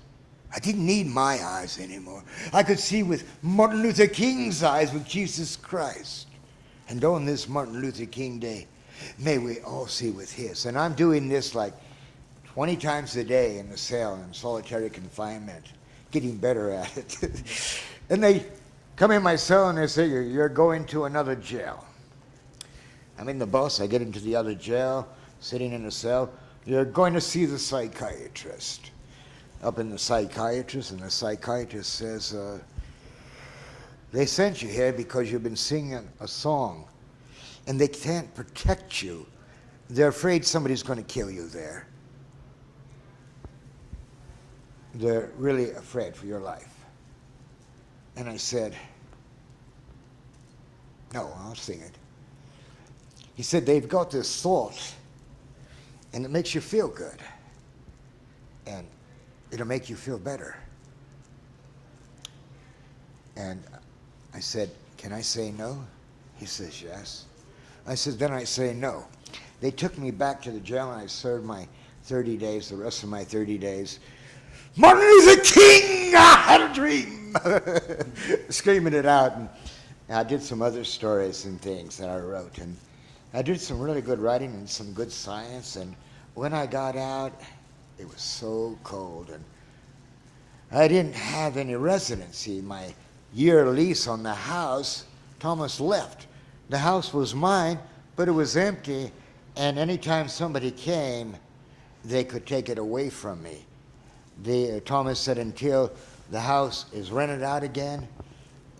I didn't need my eyes anymore. I could see with Martin Luther King's eyes, with Jesus Christ. And on this Martin Luther King Day, may we all see with his. And I'm doing this like 20 times a day in the cell in solitary confinement, getting better at it. And they come in my cell and they say, you're going to another jail. I'm in the bus, I get into the other jail, sitting in the cell. You're going to see the psychiatrist. Up in the psychiatrist, and the psychiatrist says, they sent you here because you've been singing a song, and they can't protect you. They're afraid somebody's going to kill you there. They're really afraid for your life. And I said, no, I'll sing it. He said, they've got this salt, and it makes you feel good. And it'll make you feel better. And I said, can I say no? He says, yes. I said, then I say no. They took me back to the jail and I served my 30 days, the rest of my 30 days. Martin Luther King, I had a dream! Screaming it out. And I did some other stories and things that I wrote. And I did some really good writing and some good science. And when I got out, it was so cold, and I didn't have any residency. My year lease on the house, Thomas left. The house was mine, but it was empty, and anytime somebody came, they could take it away from me. Thomas said, until the house is rented out again,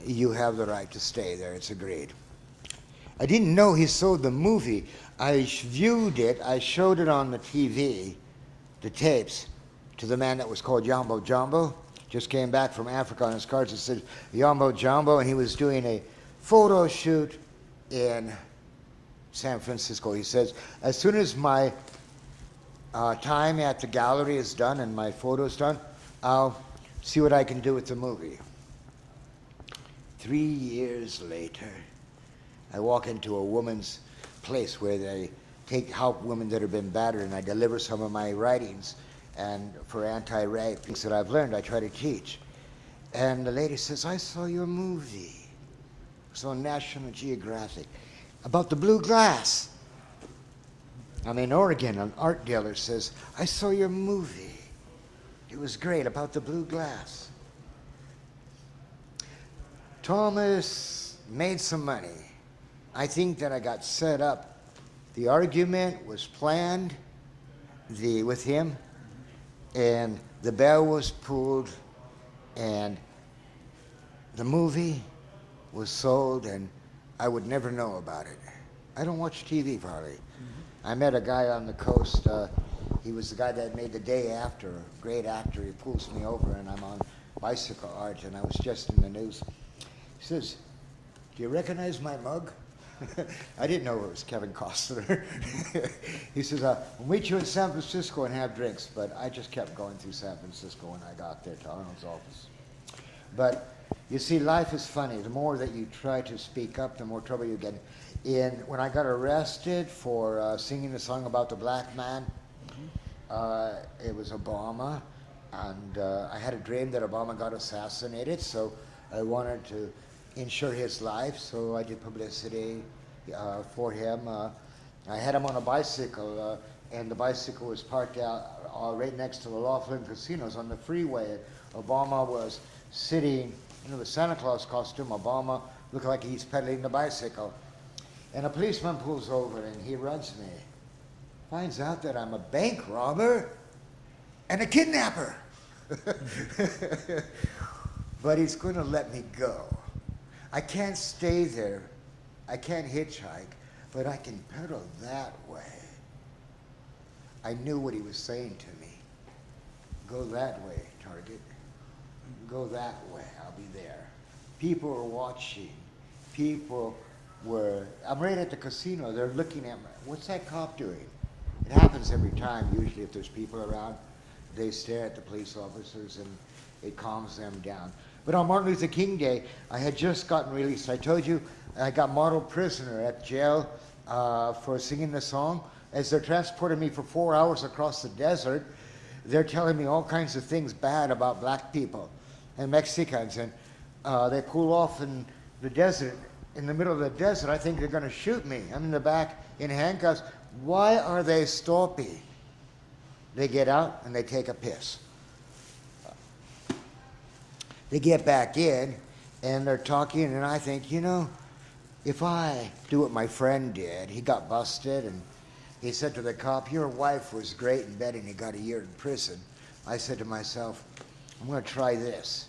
you have the right to stay there. It's agreed. I didn't know he sold the movie. I viewed it. I showed it on the TV, the tapes, to the man that was called Yambo Jumbo. Just came back from Africa on his cards. It said Yambo Jumbo, and he was doing a photo shoot in San Francisco. He says, as soon as my time at the gallery is done and my photo's done, I'll see what I can do with the movie. 3 years later, I walk into a woman's place where they help women that have been battered, and I deliver some of my writings and for anti-rape, things that I've learned, I try to teach. And the lady says, I saw your movie. It was on National Geographic about the blue glass. I'm in Oregon, an art dealer says, I saw your movie. It was great, about the blue glass. Thomas made some money. I think that I got set up. The argument was planned with him, and the bell was pulled, and the movie was sold, and I would never know about it. I don't watch TV hardly. I met a guy on the coast. He was the guy that made The Day After, a great actor. He pulls me over, and I'm on bicycle art, and I was just in the news. He says, do you recognize my mug? I didn't know it was Kevin Costner. He says, we'll meet you in San Francisco and have drinks. But I just kept going through San Francisco when I got there to Arnold's office. But you see, life is funny. The more that you try to speak up, the more trouble you get in. When I got arrested for singing the song about the black man, it was Obama. And I had a dream that Obama got assassinated, so I wanted to ensure his life, so I did publicity for him. I had him on a bicycle, and the bicycle was parked out right next to the Laughlin casinos on the freeway. Obama was sitting the Santa Claus costume. Obama looked like he's pedaling the bicycle. And a policeman pulls over and he runs me. Finds out that I'm a bank robber and a kidnapper. But he's going to let me go. I can't stay there. I can't hitchhike, but I can pedal that way. I knew what he was saying to me. Go that way, Target. Go that way. I'll be there. People are watching. I'm right at the casino. They're looking at me. What's that cop doing? It happens every time, usually, if there's people around. They stare at the police officers and it calms them down. But on Martin Luther King Day, I had just gotten released. I told you I got model prisoner at jail for singing the song. As they're transporting me for 4 hours across the desert, they're telling me all kinds of things bad about black people and Mexicans. And they pull off in the desert, in the middle of the desert. I think they're going to shoot me. I'm in the back in handcuffs. Why are they stopping? They get out and they take a piss. They get back in and they're talking, and I think, if I do what my friend did, he got busted and he said to the cop, your wife was great in bed and you got a year in prison. I said to myself, I'm going to try this.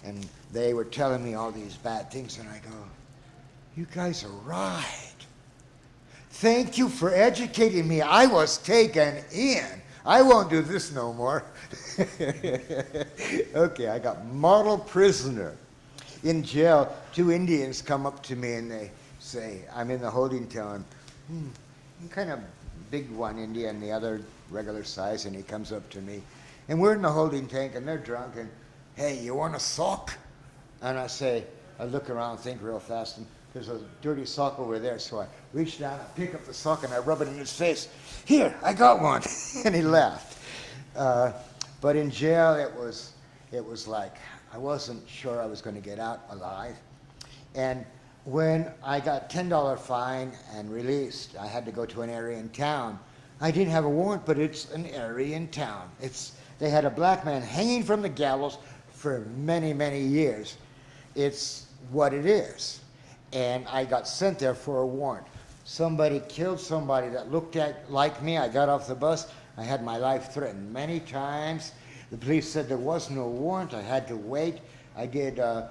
And they were telling me all these bad things, and I go, you guys are right. Thank you for educating me. I was taken in. I won't do this no more. Okay, I got model prisoner. In jail, 2 Indians come up to me and they say, I'm in the holding town. Kind of big one Indian, the other regular size, and he comes up to me. And we're in the holding tank and they're drunk and, hey, you want a sock? And I look around, think real fast, and there's a dirty sock over there. So I reach down, I pick up the sock and I rub it in his face. Here, I got one. And he laughed. But in jail, it was like, I wasn't sure I was going to get out alive. And when I got $10 fine and released, I had to go to an area in town. I didn't have a warrant, but it's an area in town. They had a black man hanging from the gallows for many, many years. It's what it is. And I got sent there for a warrant. Somebody killed somebody that looked like me. I got off the bus. I had my life threatened many times. The police said there was no warrant. I had to wait. I did a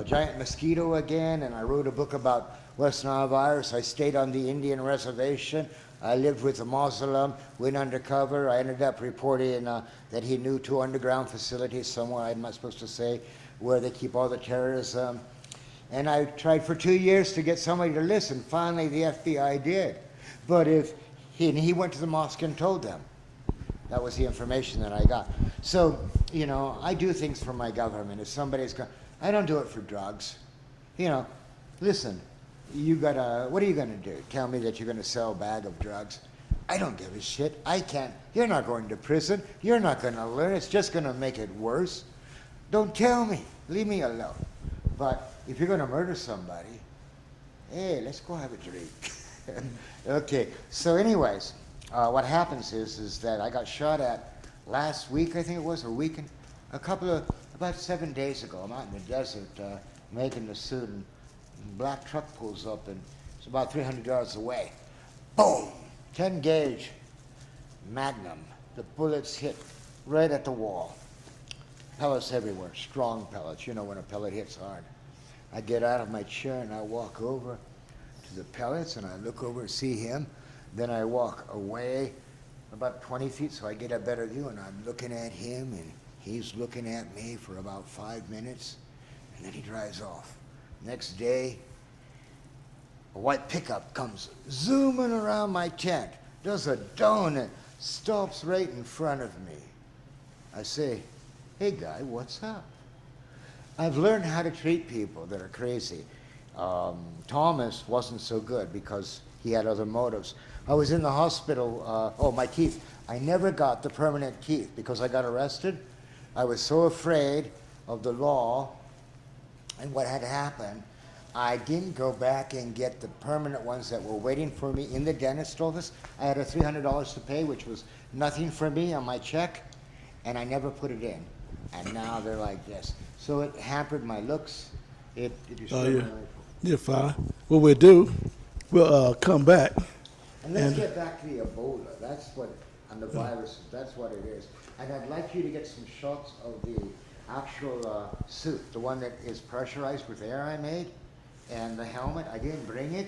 giant mosquito again, and I wrote a book about West Nile virus. I stayed on the Indian reservation. I lived with a Muslim, went undercover. I ended up reporting that he knew 2 underground facilities somewhere, I'm not supposed to say, where they keep all the terrorism. And I tried for 2 years to get somebody to listen. Finally, the FBI did. But he went to the mosque and told them. That was the information that I got. So, I do things for my government. If somebody's going, I don't do it for drugs. Listen, what are you going to do? Tell me that you're going to sell a bag of drugs? I don't give a shit. I can't. You're not going to prison. You're not going to learn. It's just going to make it worse. Don't tell me. Leave me alone. But if you're going to murder somebody, hey, let's go have a drink. Okay, so anyways, what happens is that I got shot at last week, I think it was, about 7 days ago. I'm out in the desert making the suit, and a black truck pulls up, and it's about 300 yards away. Boom! 10 gauge Magnum. The bullets hit right at the wall. Pellets everywhere, strong pellets. When a pellet hits hard. I get out of my chair and I walk over to the pellets and I look over and see him. Then I walk away about 20 feet so I get a better view, and I'm looking at him and he's looking at me for about 5 minutes, and then he drives off. Next day, a white pickup comes zooming around my tent, does a donut, stops right in front of me. I say, hey guy, what's up? I've learned how to treat people that are crazy. Thomas wasn't so good because he had other motives. I was in the hospital, my teeth. I never got the permanent teeth because I got arrested. I was so afraid of the law and what had happened. I didn't go back and get the permanent ones that were waiting for me in the dentist office. I had $300 to pay, which was nothing for me on my check, and I never put it in. and now they're like this. So it hampered my looks. It Oh, destroyed yeah. my life. You're fine. What we'll do, we'll come back. And let's And- get back to the Ebola. That's what, and the viruses, that's what it is. And I'd like you to get some shots of the actual suit, the one that is pressurized with air I made, and the helmet. I didn't bring it,